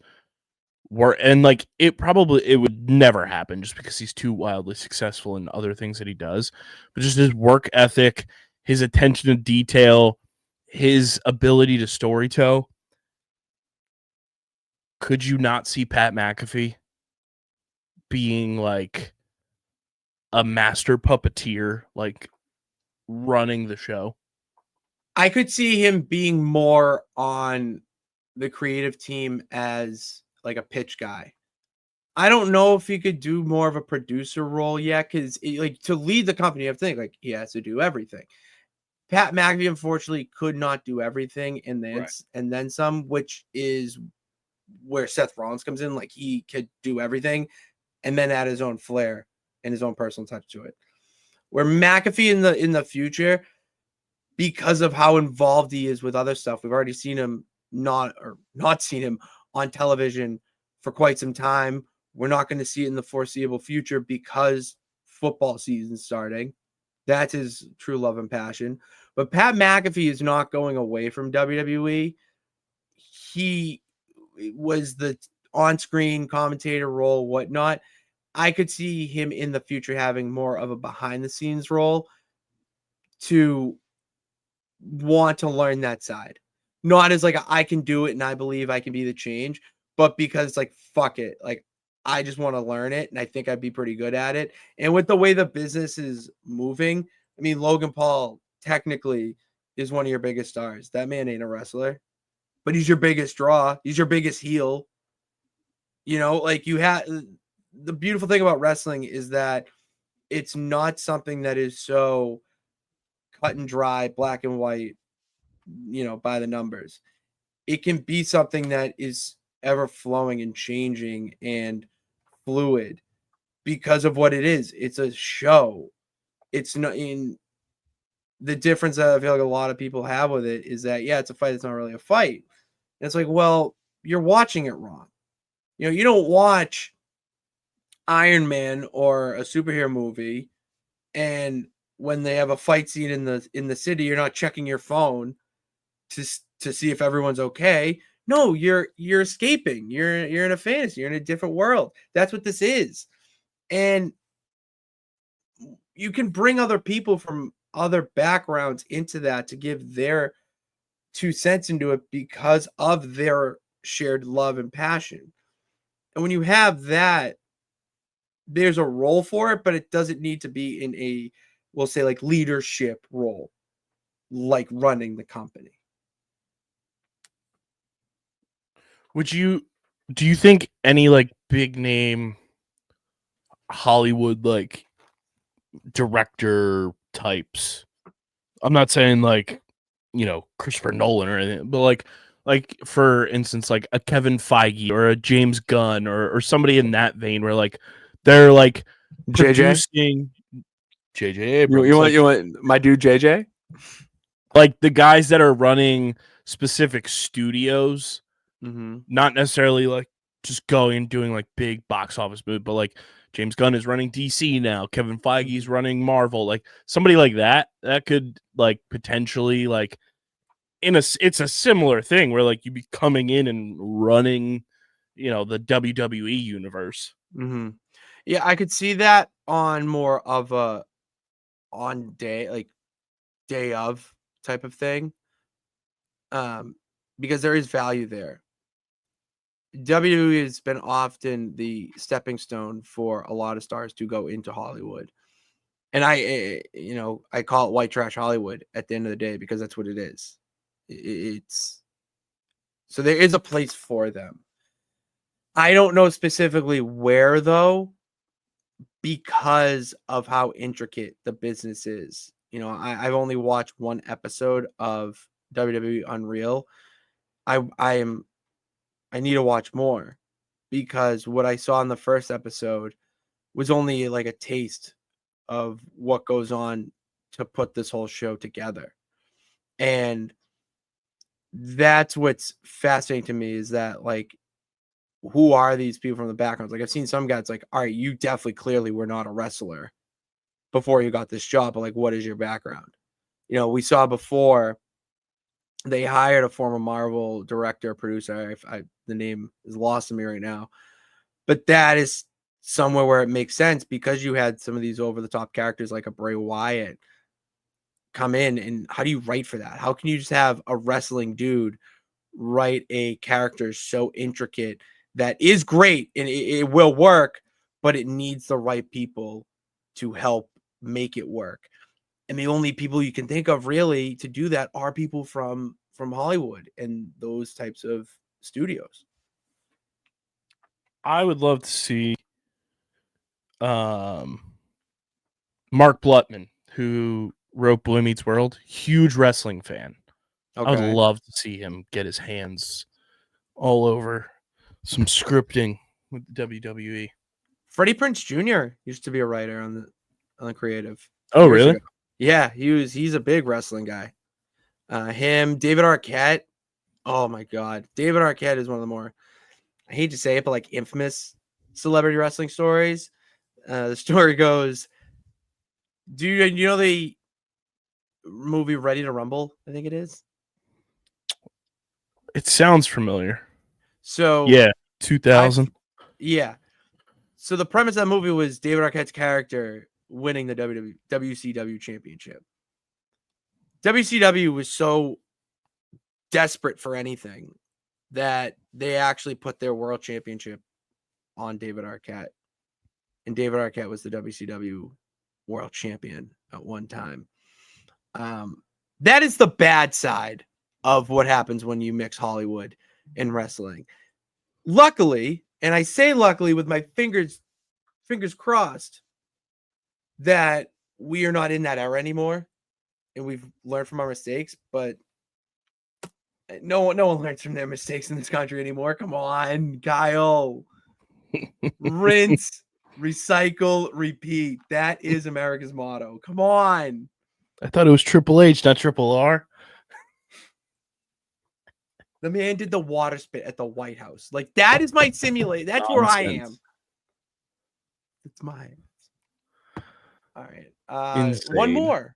work, and like it would never happen just because he's too wildly successful in other things that he does, but just his work ethic, his attention to detail, his ability to storytell. Could you not see Pat McAfee being like a master puppeteer, like running the show? I could see him being more on the creative team as like a pitch guy. I don't know if he could do more of a producer role yet, because like to lead the company, you have to think like he has to do everything. Pat McAfee unfortunately could not do everything, and then some, which is where Seth Rollins comes in. Like he could do everything, and then add his own flair and his own personal touch to it. Where McAfee in the future, because of how involved he is with other stuff, we've already seen him not seen him on television for quite some time. We're not going to see it in the foreseeable future because football season's starting. That's his true love and passion. But Pat McAfee is not going away from WWE. He was the on-screen commentator role, whatnot. I could see him in the future having more of a behind-the-scenes role to want to learn that side. Not as like I can do it and I believe I can be the change, but because like fuck it, like I just want to learn it and I think I'd be pretty good at it. And with the way the business is moving, I mean Logan Paul technically is one of your biggest stars. That man ain't a wrestler, but he's your biggest draw. He's your biggest heel. You know, like you have the beautiful thing about wrestling is that it's not something that is so cut and dry, black and white, you know, by the numbers. It can be something that is ever flowing and changing and fluid because of what it is. It's a show. It's not in the difference that I feel like a lot of people have with it is that, yeah, it's a fight. It's not really a fight. And it's like, well, you're watching it wrong. You know, you don't watch Iron Man or a superhero movie, and when they have a fight scene in the city, you're not checking your phone to see if everyone's okay. No, you're escaping. You're in a fantasy. You're in a different world. That's what this is. And you can bring other people from other backgrounds into that to give their 2 cents into it because of their shared love and passion. And when you have that, there's a role for it, but it doesn't need to be in a, we'll say, like leadership role, like running the company. Do you think any like big name Hollywood like director types, I'm not saying like, you know, Christopher Nolan or anything, but like for instance, like a Kevin Feige or a James Gunn or somebody in that vein where like they're like producing JJ Abrams. You want my dude JJ? Like the guys that are running specific studios, not necessarily like just going and doing like big box office movies, but like James Gunn is running DC now. Kevin Feige's running Marvel. Like somebody like that could like potentially like it's a similar thing where like you'd be coming in and running, you know, the WWE universe. Yeah, I could see that on more of a on day of type of thing. Because there is value there. WWE has been often the stepping stone for a lot of stars to go into Hollywood. And I call it white trash Hollywood at the end of the day because that's what it is. It's so there is a place for them. I don't know specifically where though, because of how intricate the business is. You know, I've only watched one episode of WWE Unreal. I need to watch more because what I saw in the first episode was only like a taste of what goes on to put this whole show together. And that's what's fascinating to me is that like, who are these people from the backgrounds? Like I've seen some guys like, all right, you definitely clearly were not a wrestler before you got this job, but like, what is your background? You know, we saw before they hired a former Marvel director, producer. The name is lost to me right now, but that is somewhere where it makes sense because you had some of these over the top characters like a Bray Wyatt come in. And how do you write for that? How can you just have a wrestling dude write a character so intricate that is great and it will work, but it needs the right people to help make it work. And the only people you can think of really to do that are people from Hollywood and those types of studios. I would love to see Mark Blutman, who wrote Boy Meets World, huge wrestling fan. I would love to see him get his hands all over some scripting with WWE. Freddie Prinze Jr. used to be a writer on the creative. Oh, really? Ago. Yeah, he's a big wrestling guy. Him, David Arquette. Oh my God, David Arquette is one of the more, I hate to say it, but like infamous celebrity wrestling stories. The story goes, do you know the movie Ready to Rumble? I think it is. It sounds familiar. So yeah, 2000. Yeah. So the premise of that movie was David Arquette's character winning the WCW championship. WCW was so desperate for anything that they actually put their world championship on David Arquette. And David Arquette was the WCW world champion at one time. That is the bad side of what happens when you mix Hollywood and wrestling. Luckily, and I say luckily with my fingers crossed, that we are not in that era anymore and we've learned from our mistakes, but no one learns from their mistakes in this country anymore. Come on, Kyle. Rinse, recycle, repeat. That is America's motto. Come on. I thought it was TripleH, not Triple R. The man did the water spit at the White House. Like, that is my simulate. That's where I am. It's mine. All right. One more,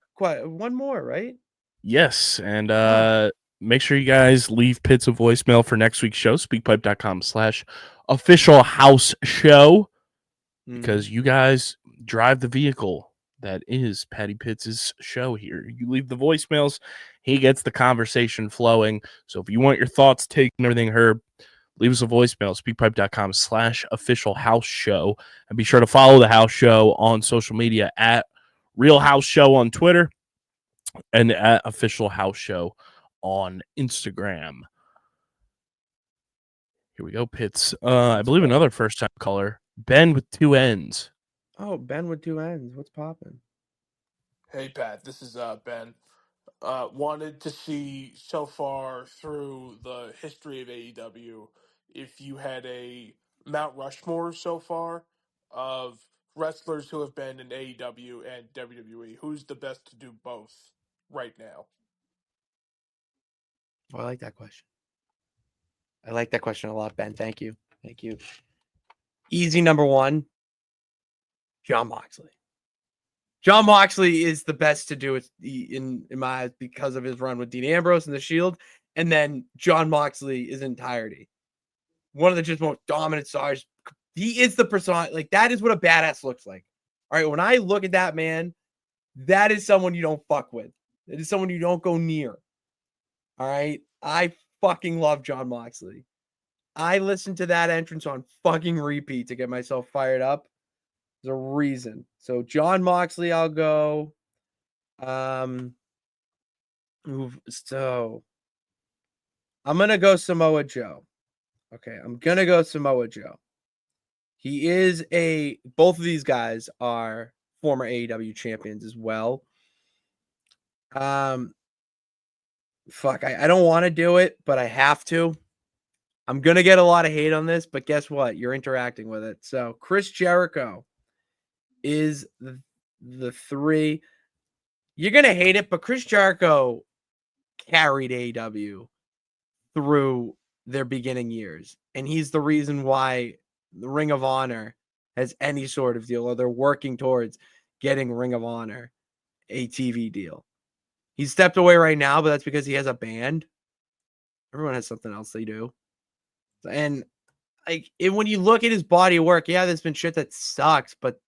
right? Yes. And make sure you guys leave Pitts a voicemail for next week's show, speakpipe.com/official house show, because you guys drive the vehicle that is Patty Pitts' show here. You leave the voicemails, he gets the conversation flowing. So if you want your thoughts taken, everything heard, leave us a voicemail, speakpipe.com/official house show. And be sure to follow the house show on social media at Real House Show on Twitter and at Official House Show on Instagram. Here we go, Pitts. I believe another first-time caller, Ben with 2 N's. Oh, Ben with 2 N's. What's popping? Hey, Pat. This is Ben. Wanted to see so far through the history of AEW if you had a Mount Rushmore so far of wrestlers who have been in AEW and WWE. Who's the best to do both right now? Oh, I like that question. I like that question a lot, Ben. Thank you. Easy number one, Jon Moxley. Jon Moxley is the best to do it in my eyes because of his run with Dean Ambrose and the Shield, and then Jon Moxley is entirety. One of the just most dominant stars. He is the persona. Like, that is what a badass looks like. All right, when I look at that man, that is someone you don't fuck with. It is someone you don't go near. All right, I fucking love Jon Moxley. I listened to that entrance on fucking repeat to get myself fired up. There's a reason. So Jon Moxley, I'll go. So I'm gonna go Samoa Joe. Okay, I'm gonna go Samoa Joe. He is both of these guys are former AEW champions as well. Fuck, I don't want to do it, but I have to. I'm gonna get a lot of hate on this, but guess what? You're interacting with it. So Chris Jericho is the 3. You're gonna hate it, but Chris Jericho carried AEW through their beginning years, and he's the reason why the Ring of Honor has any sort of deal, or they're working towards getting Ring of Honor a TV deal. He's stepped away right now, but that's because he has a band. Everyone has something else they do. And when you look at his body of work, yeah, there's been shit that sucks, but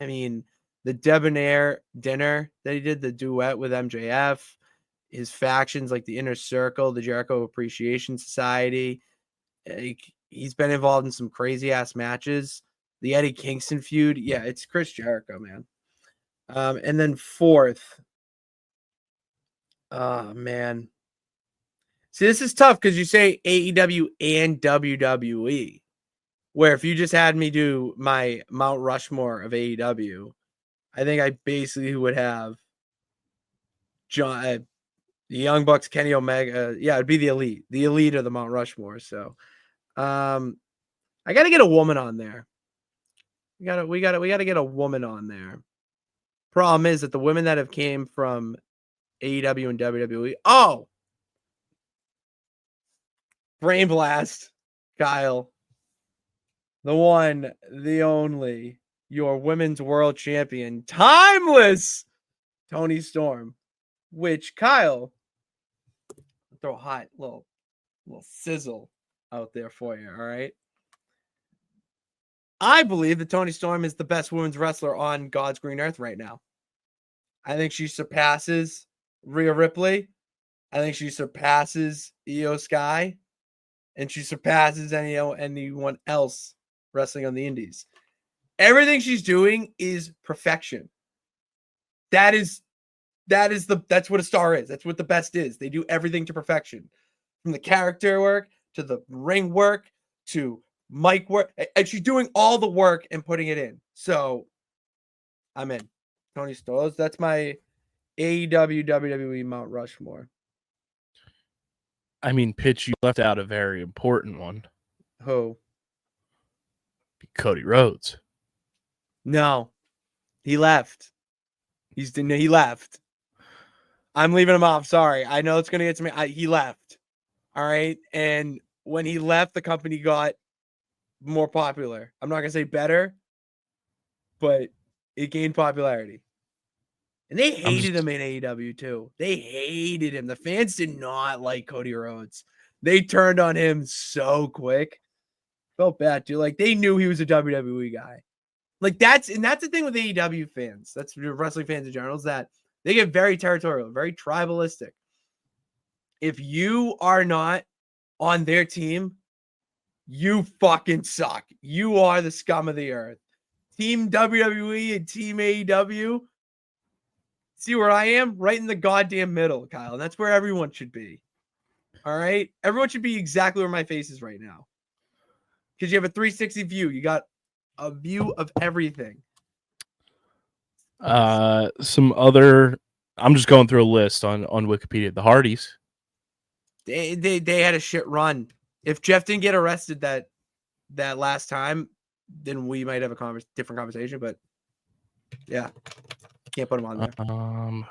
I mean, the Debonair dinner that he did, the duet with MJF, his factions like the Inner Circle, the Jericho Appreciation Society, he's been involved in some crazy ass matches. The Eddie Kingston feud, yeah, it's Chris Jericho, man. And then fourth. Oh man. See, this is tough because you say AEW and WWE. Where if you just had me do my Mount Rushmore of AEW, I think I basically would have John, the Young Bucks, Kenny Omega. Yeah, it'd be the elite of the Mount Rushmore. So, I got to get a woman on there. We got to get a woman on there. Problem is that the women that have came from AEW and WWE. Oh, Brain Blast, Kyle, the one, the only, your women's world champion, timeless Tony Storm. Which Kyle, throw a hot little sizzle out there for you. All right. I believe that Tony Storm is the best women's wrestler on God's green earth right now. I think she surpasses Rhea Ripley. I think she surpasses Io Sky, and she surpasses anyone else wrestling on the indies. Everything she's doing is perfection. That's what a star is. That's what the best is. They do everything to perfection, from the character work to the ring work to mic work, and she's doing all the work and putting it in. So I'm in. Tony Storm. That's my AEW WWE Mount Rushmore. I mean, Pitch, you left out a very important one. Who? Cody Rhodes. No, he left. He left. I'm leaving him off. Sorry. I know it's going to get to me. He left. All right. And when he left, the company got more popular. I'm not going to say better, but it gained popularity. And they hated him in AEW too. They hated him. The fans did not like Cody Rhodes. They turned on him so quick. Felt bad, dude. Like, they knew he was a WWE guy. Like, that's the thing with AEW fans. That's wrestling fans in general, is that they get very territorial, very tribalistic. If you are not on their team, you fucking suck. You are the scum of the earth. Team WWE and Team AEW. See where I am? Right in the goddamn middle, Kyle. That's where everyone should be. All right? Everyone should be exactly where my face is right now. Because you have a 360 view. You got a view of everything. Some other. I'm just going through a list on Wikipedia. The Hardys. They had a shit run. If Jeff didn't get arrested that last time, then we might have a different conversation. But yeah, can't put him on there.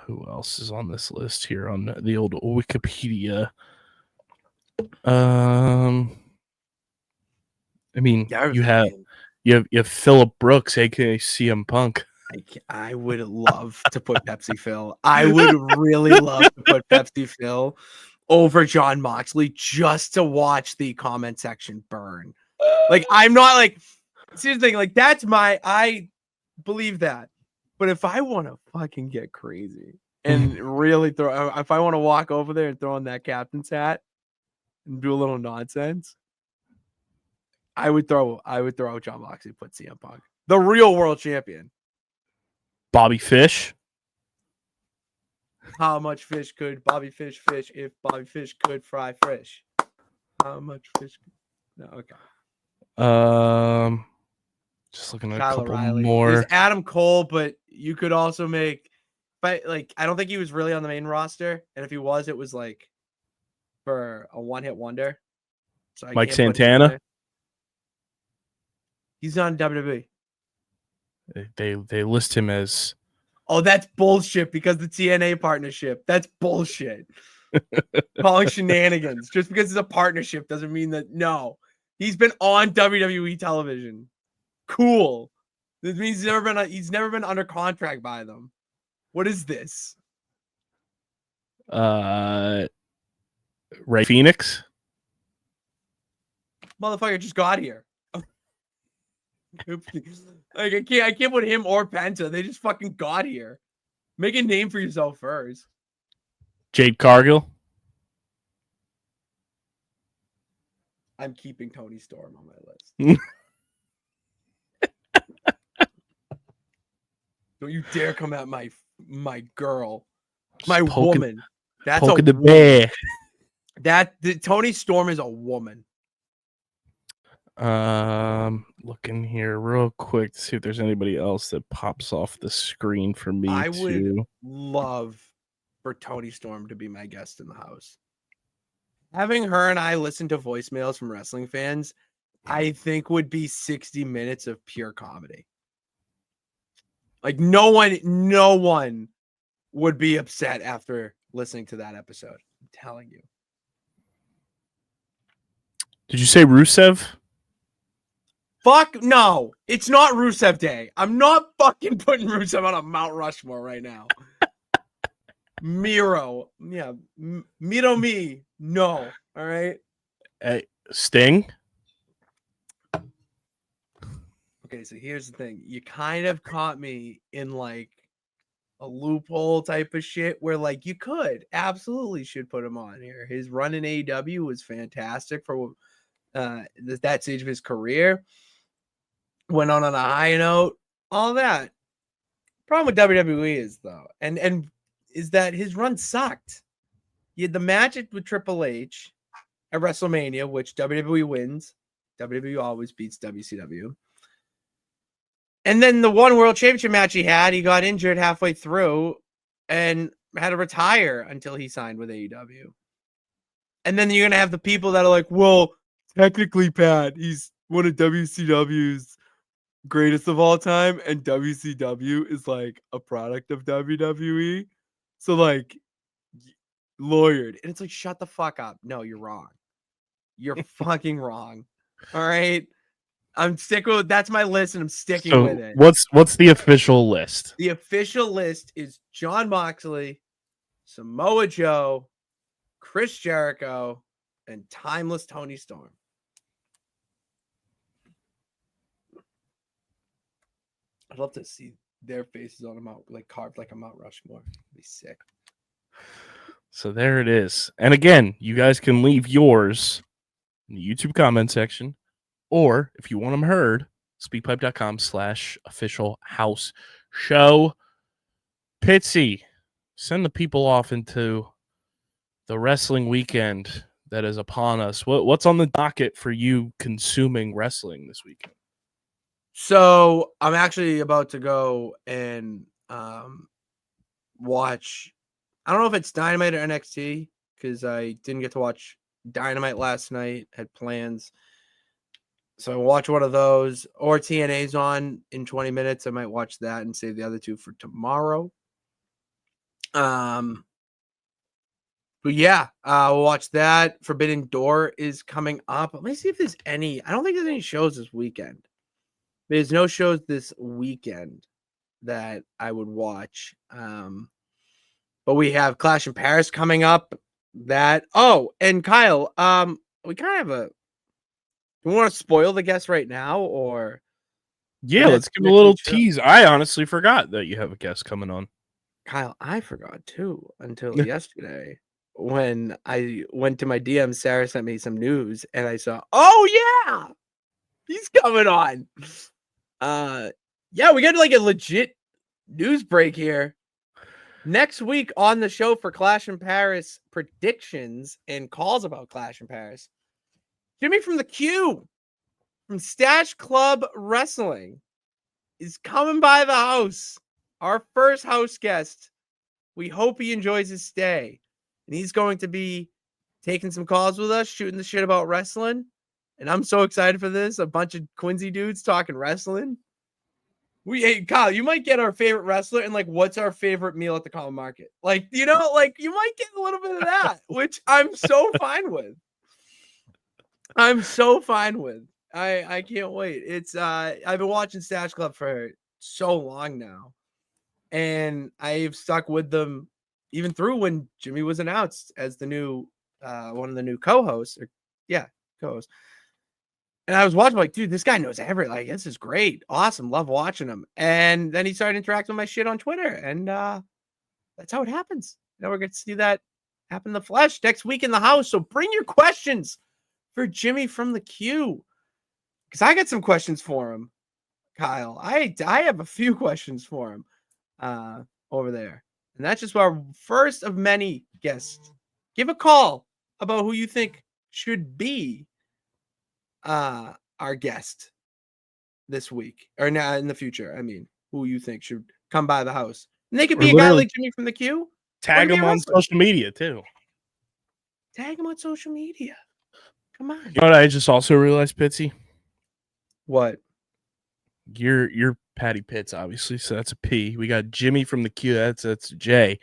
Who else is on this list here on the old Wikipedia? I mean, you have Phillip Brooks, aka CM Punk. I would love to put Pepsi Phil. I would really love to put Pepsi Phil over John Moxley just to watch the comment section burn. Like, I'm not like, see the thing, like, I believe that. But if I want to fucking get crazy and really if I want to walk over there and throw on that captain's hat and do a little nonsense, I would throw John Moxley, put CM Punk, the real world champion. Bobby Fish. How much fish could Bobby Fish fish if Bobby Fish could fry fish? How much fish? No, okay. Just looking at Kyle a couple O'Reilly. more. There's Adam Cole, but you could also make, but like, I don't think he was really on the main roster, and if he was, it was like for a one-hit wonder. So I Mike can't put him in Santana. there. He's not in WWE. They list him as. Oh, that's bullshit because the TNA partnership. That's bullshit. Calling shenanigans. Just because it's a partnership doesn't mean that. No, he's been on WWE television. Cool. This means he's never been under contract by them. What is this? Ray Phoenix. Motherfucker just got here. Like, I can't put him or Penta. They just fucking got here. Make a name for yourself first. Jade Cargill. I'm keeping Tony Storm on my list. Don't you dare come at my girl, Just my poking, woman. That's a poking the woman. bear. Tony Storm is a woman. Looking here real quick to see if there's anybody else that pops off the screen for me I would to. love for Tony Storm to be my guest in the house. Having her and I listen to voicemails from wrestling fans, I think would be 60 minutes of pure comedy. Like no one would be upset after listening to that episode. I'm telling you. Did you say Rusev? Fuck no. It's not Rusev Day. I'm not fucking putting Rusev on a Mount Rushmore right now. Miro. Yeah. Miro me. No. All right. Hey, Sting? Okay, so here's the thing. You kind of caught me in like a loophole type of shit where like you could absolutely should put him on here. His run in AEW was fantastic for that stage of his career. Went on a high note, all that. Problem with WWE is though, and is that his run sucked. You had the match with Triple H at WrestleMania, which WWE wins. WWE always beats WCW. And then the one world championship match he had, he got injured halfway through and had to retire until he signed with AEW. And then you're going to have the people that are like, well, technically, Pat, he's one of WCW's greatest of all time. And WCW is like a product of WWE. So, like, lawyered. And it's like, shut the fuck up. No, you're wrong. You're fucking wrong. All right. I'm sticking with that's my list and I'm sticking with it. What's the official list? The official list is Jon Moxley, Samoa Joe, Chris Jericho, and Timeless Tony Storm. I'd love to see their faces on a mount, like carved like a Mount Rushmore. It'd be sick. So there it is. And again, you guys can leave yours in the YouTube comment section. Or if you want them heard, speakpipe.com/official house show. Pitsy, send the people off into the wrestling weekend that is upon us. What's on the docket for you consuming wrestling this weekend? So I'm actually about to go and watch. I don't know if it's Dynamite or NXT because I didn't get to watch Dynamite last night. Had plans. So watch one of those, or TNA's on in 20 minutes. I might watch that and save the other two for tomorrow. But yeah, we'll watch that. Forbidden Door is coming up. Let me see if there's any. I don't think there's any shows this weekend. There's no shows this weekend that I would watch. But we have Clash in Paris coming up. And Kyle, we kind of have a. Do we want to spoil the guest right now, or yeah, let's give a little tease. I honestly forgot that you have a guest coming on. Kyle, I forgot too until yesterday when I went to my DM. Sarah sent me some news, and I saw, oh yeah, he's coming on. Yeah, we got like a legit news break here. Next week on the show for Clash in Paris predictions and calls about Clash in Paris. Jimmy from the Q from Stash Club Wrestling is coming by the house. Our first house guest. We hope he enjoys his stay. And he's going to be taking some calls with us, shooting the shit about wrestling. And I'm so excited for this. A bunch of Quincy dudes talking wrestling. Hey, Kyle, you might get our favorite wrestler and like what's our favorite meal at the common market. Like, you know, like you might get a little bit of that, which I'm so fine with. I'm so fine with. I can't wait. It's I've been watching Stash Club for so long now. And I've stuck with them even through when Jimmy was announced as the new one of the new co-hosts. Co-host. And I was watching like, dude, this guy knows everything. Like, this is great. Awesome. Love watching him. And then he started interacting with my shit on Twitter. And that's how it happens. Now we're going to see that happen in the flesh next week in the house. So bring your questions for Jimmy from the Q. Because I got some questions for him, Kyle. I have a few questions for him. over there. And that's just our first of many guests. Give a call about who you think should be our guest this week or now in the future. I mean, who you think should come by the house. And they could be a guy like Jimmy from the Q. Tag him on social media too. Tag him on social media. Come on. You know what I just also realized, Pitsy? What? You're Patty Pitts, obviously, so that's a P. We got Jimmy from the Q, that's a J.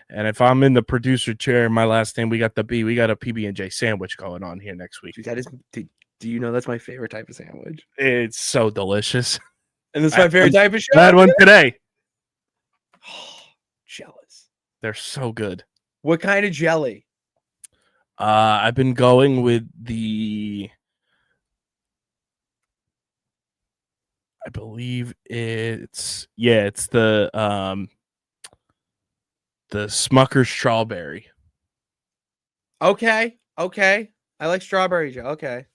And if I'm in the producer chair, my last name, we got the B. We got a PB&J sandwich going on here next week. Dude, that is. Do you know that's my favorite type of sandwich? It's so delicious. And that's my favorite type of show. I had one today. Jealous. They're so good. What kind of jelly? I've been going with the, I believe it's the Smucker's strawberry. Okay. I like strawberry jelly. Okay.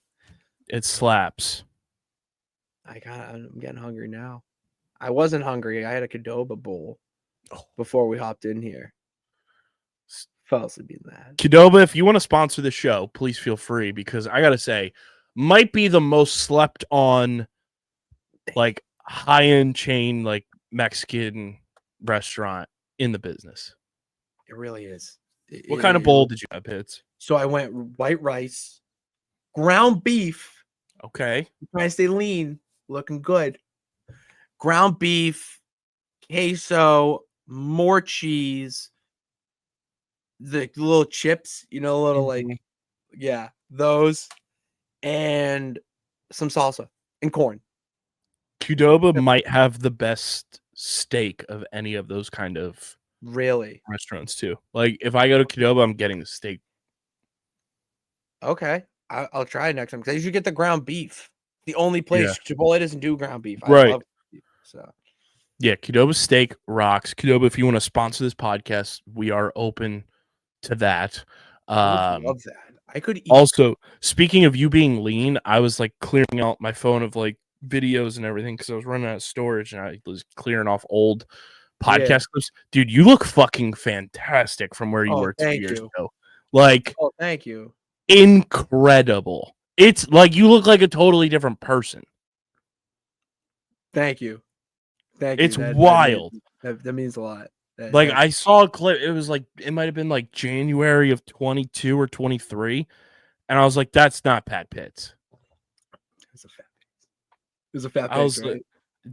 It slaps. I'm getting hungry now. I wasn't hungry. I had a Qdoba bowl before we hopped in here. Fell asleep in that. Qdoba, if you want to sponsor the show, please feel free, because I gotta say, might be the most slept on, like, high-end chain, like, Mexican restaurant in the business. It really is. What kind of bowl did you have, Pitts? So I went white rice, ground beef. Okay. Trying to stay lean, looking good. Ground beef, queso, more cheese, the little chips, little like, yeah, those, and some salsa and corn. Qdoba might have the best steak of any of those kind of restaurants too. Like, if I go to Qdoba, I'm getting the steak. Okay, I'll try it next time, because I usually get the ground beef. The only place Chipotle doesn't do ground beef. I love beef, so. Yeah, Qdoba steak rocks. Qdoba, if you want to sponsor this podcast, we are open to that. I would love that. I could eat. Also, speaking of you being lean, I was like clearing out my phone of like videos and everything because I was running out of storage, and I was clearing off old podcast clips. Dude, you look fucking fantastic from where you were 2 years ago. Like, thank you. Incredible. It's like you look like a totally different person. Thank you. It's wild. That means a lot. I saw a clip. It was like, it might have been like January of 22 or 23. And I was like, that's not Pat Pitts. It was a fat face, right?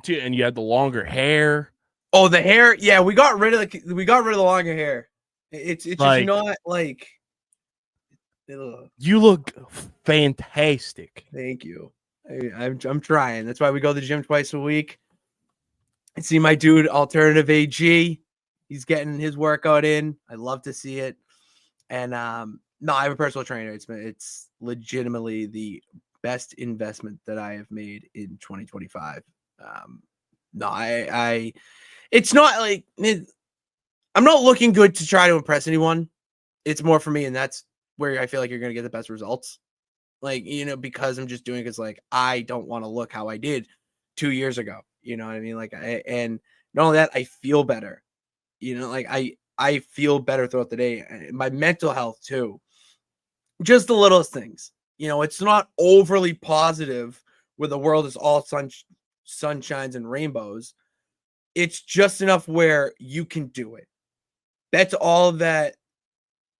Dude, and you had the longer hair. Oh, the hair. Yeah, we got rid of the longer hair. It's like, just not like. You look fantastic. Thank you. I'm trying. That's why we go to the gym twice a week. I see my dude Alternative AG. He's getting his workout in. I love to see it. And no, I have a personal trainer. It's legitimately the best investment that I have made in 2025. No, it's not like I'm not looking good to try to impress anyone. It's more for me, and that's where I feel like you're going to get the best results. Like, because I'm just doing it because, like, I don't want to look how I did 2 years ago. You know what I mean? Like, and not only that, I feel better. Like I feel better throughout the day. My mental health too. Just the littlest things. It's not overly positive where the world is all sunshines and rainbows. It's just enough where you can do it. That's all that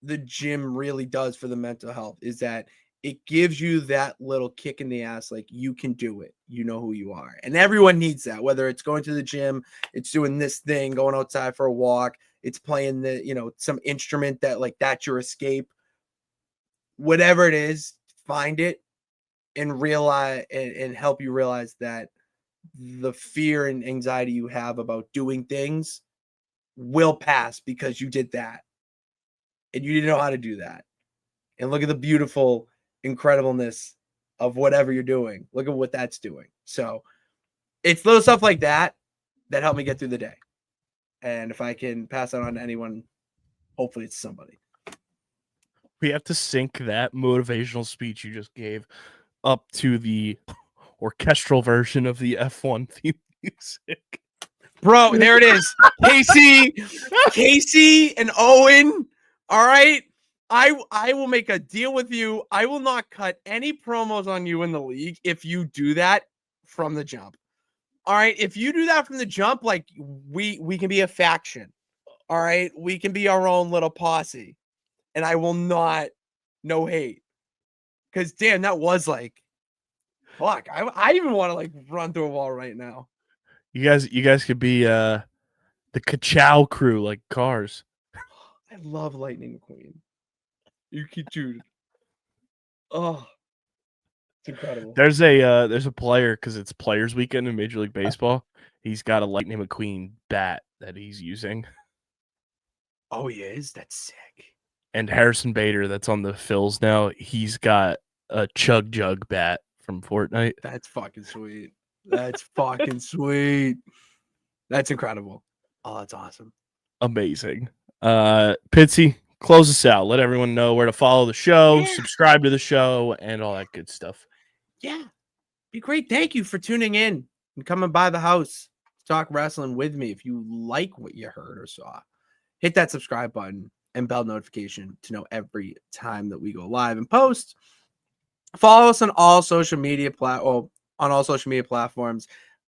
the gym really does for the mental health, is that it gives you that little kick in the ass, like you can do it. You know who you are. And everyone needs that, whether it's going to the gym, it's doing this thing, going outside for a walk, it's playing some instrument that's your escape. Whatever it is, find it and realize and help you realize that the fear and anxiety you have about doing things will pass because you did that. And you didn't know how to do that. And look at the beautiful incredibleness of whatever you're doing. Look at what that's doing. So it's little stuff like that help me get through the day. And if I can pass that on to anyone, hopefully it's somebody. We have to sync that motivational speech you just gave up to the orchestral version of the F1 theme music. Bro, there it is. Casey and Owen. All right. I will make a deal with you. I will not cut any promos on you in the league if you do that from the jump. All right. If you do that from the jump, like we can be a faction. All right. We can be our own little posse. And I will not no hate. Because damn, that was like fuck. I even want to like run through a wall right now. You guys could be the Ka-Chow crew, like Cars. I love Lightning McQueen. You keep dude. Oh, it's incredible. There's a player because it's Players Weekend in Major League Baseball. He's got a Lightning McQueen bat that he's using. Oh, he is? That's sick. And Harrison Bader, that's on the Phils now. He's got a Chug Jug bat from Fortnite. That's fucking sweet. That's fucking sweet. That's incredible. Oh, that's awesome. Amazing. Pitsy, close us out. Let everyone know where to follow the show, subscribe to the show, and all that good stuff. Yeah. Be great. Thank you for tuning in and coming by the house to talk wrestling with me. If you like what you heard or saw, hit that subscribe button and bell notification to know every time that we go live and post. Follow us on all social media platforms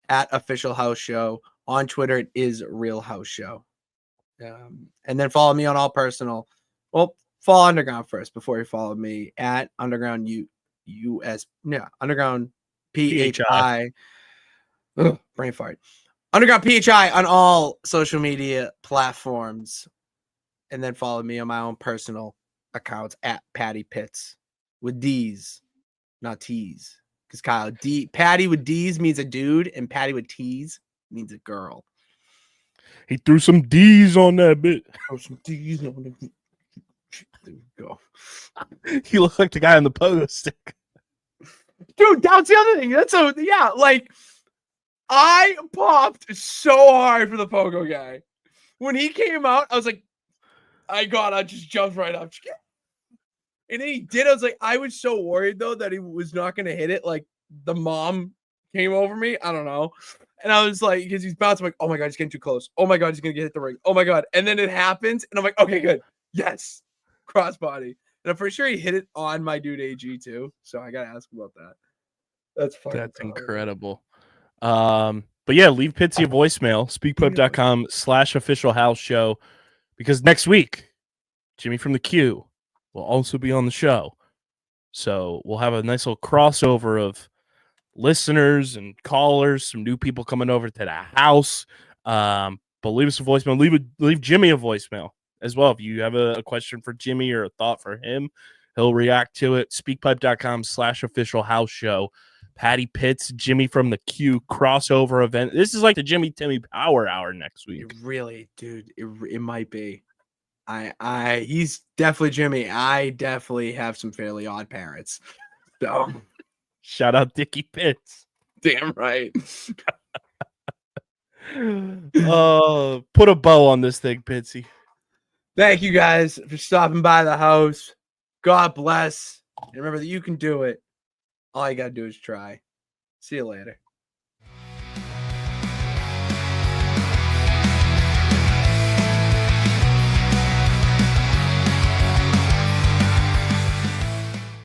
at Official House Show. On Twitter, it is Real House Show. And then follow me on all personal. Well, follow Underground first before you follow me at Underground Underground PHI. Ugh, brain fart. Underground PHI on all social media platforms. And then follow me on my own personal accounts at Patty Pitts with D's, not T's. Because Kyle, Patty with D's means a dude, and Patty with T's means a girl. He threw some D's on that bit. Oh, some D's on it. There you go. You look like the guy on the pogo stick. Dude, that's the other thing. Like I popped so hard for the pogo guy. When he came out, I was like, I just jumped right up. And then he did. I was like, I was so worried though that he was not gonna hit it. Like the mom came over me. I don't know. And I was like, because he's bouncing, I'm like, oh my God, he's getting too close. Oh my God, he's gonna get hit the ring. Oh my God. And then it happens, and I'm like, okay, good. Yes. Crossbody. And I'm pretty sure he hit it on my dude AG too. So I gotta ask him about that. That's incredible. But yeah, leave Pitsy a voicemail, speakpipe.com/officialhouseshow, because next week, Jimmy from the Q will also be on the show. So we'll have a nice little crossover of listeners and callers, some new people coming over to the house. But leave us a voicemail. Leave Jimmy a voicemail as well. If you have a question for Jimmy or a thought for him, he'll react to it. Speakpipe.com/officialhouseshow. Patty Pitts, Jimmy from the Q crossover event. This is like the Jimmy Timmy Power Hour next week. It really, dude, it might be. He's definitely Jimmy. I definitely have some fairly odd parents. So shout out Dickie Pitts. Damn right. Put a bow on this thing, Pitsy. Thank you guys for stopping by the house. God bless. And remember that you can do it. All you got to do is try. See you later.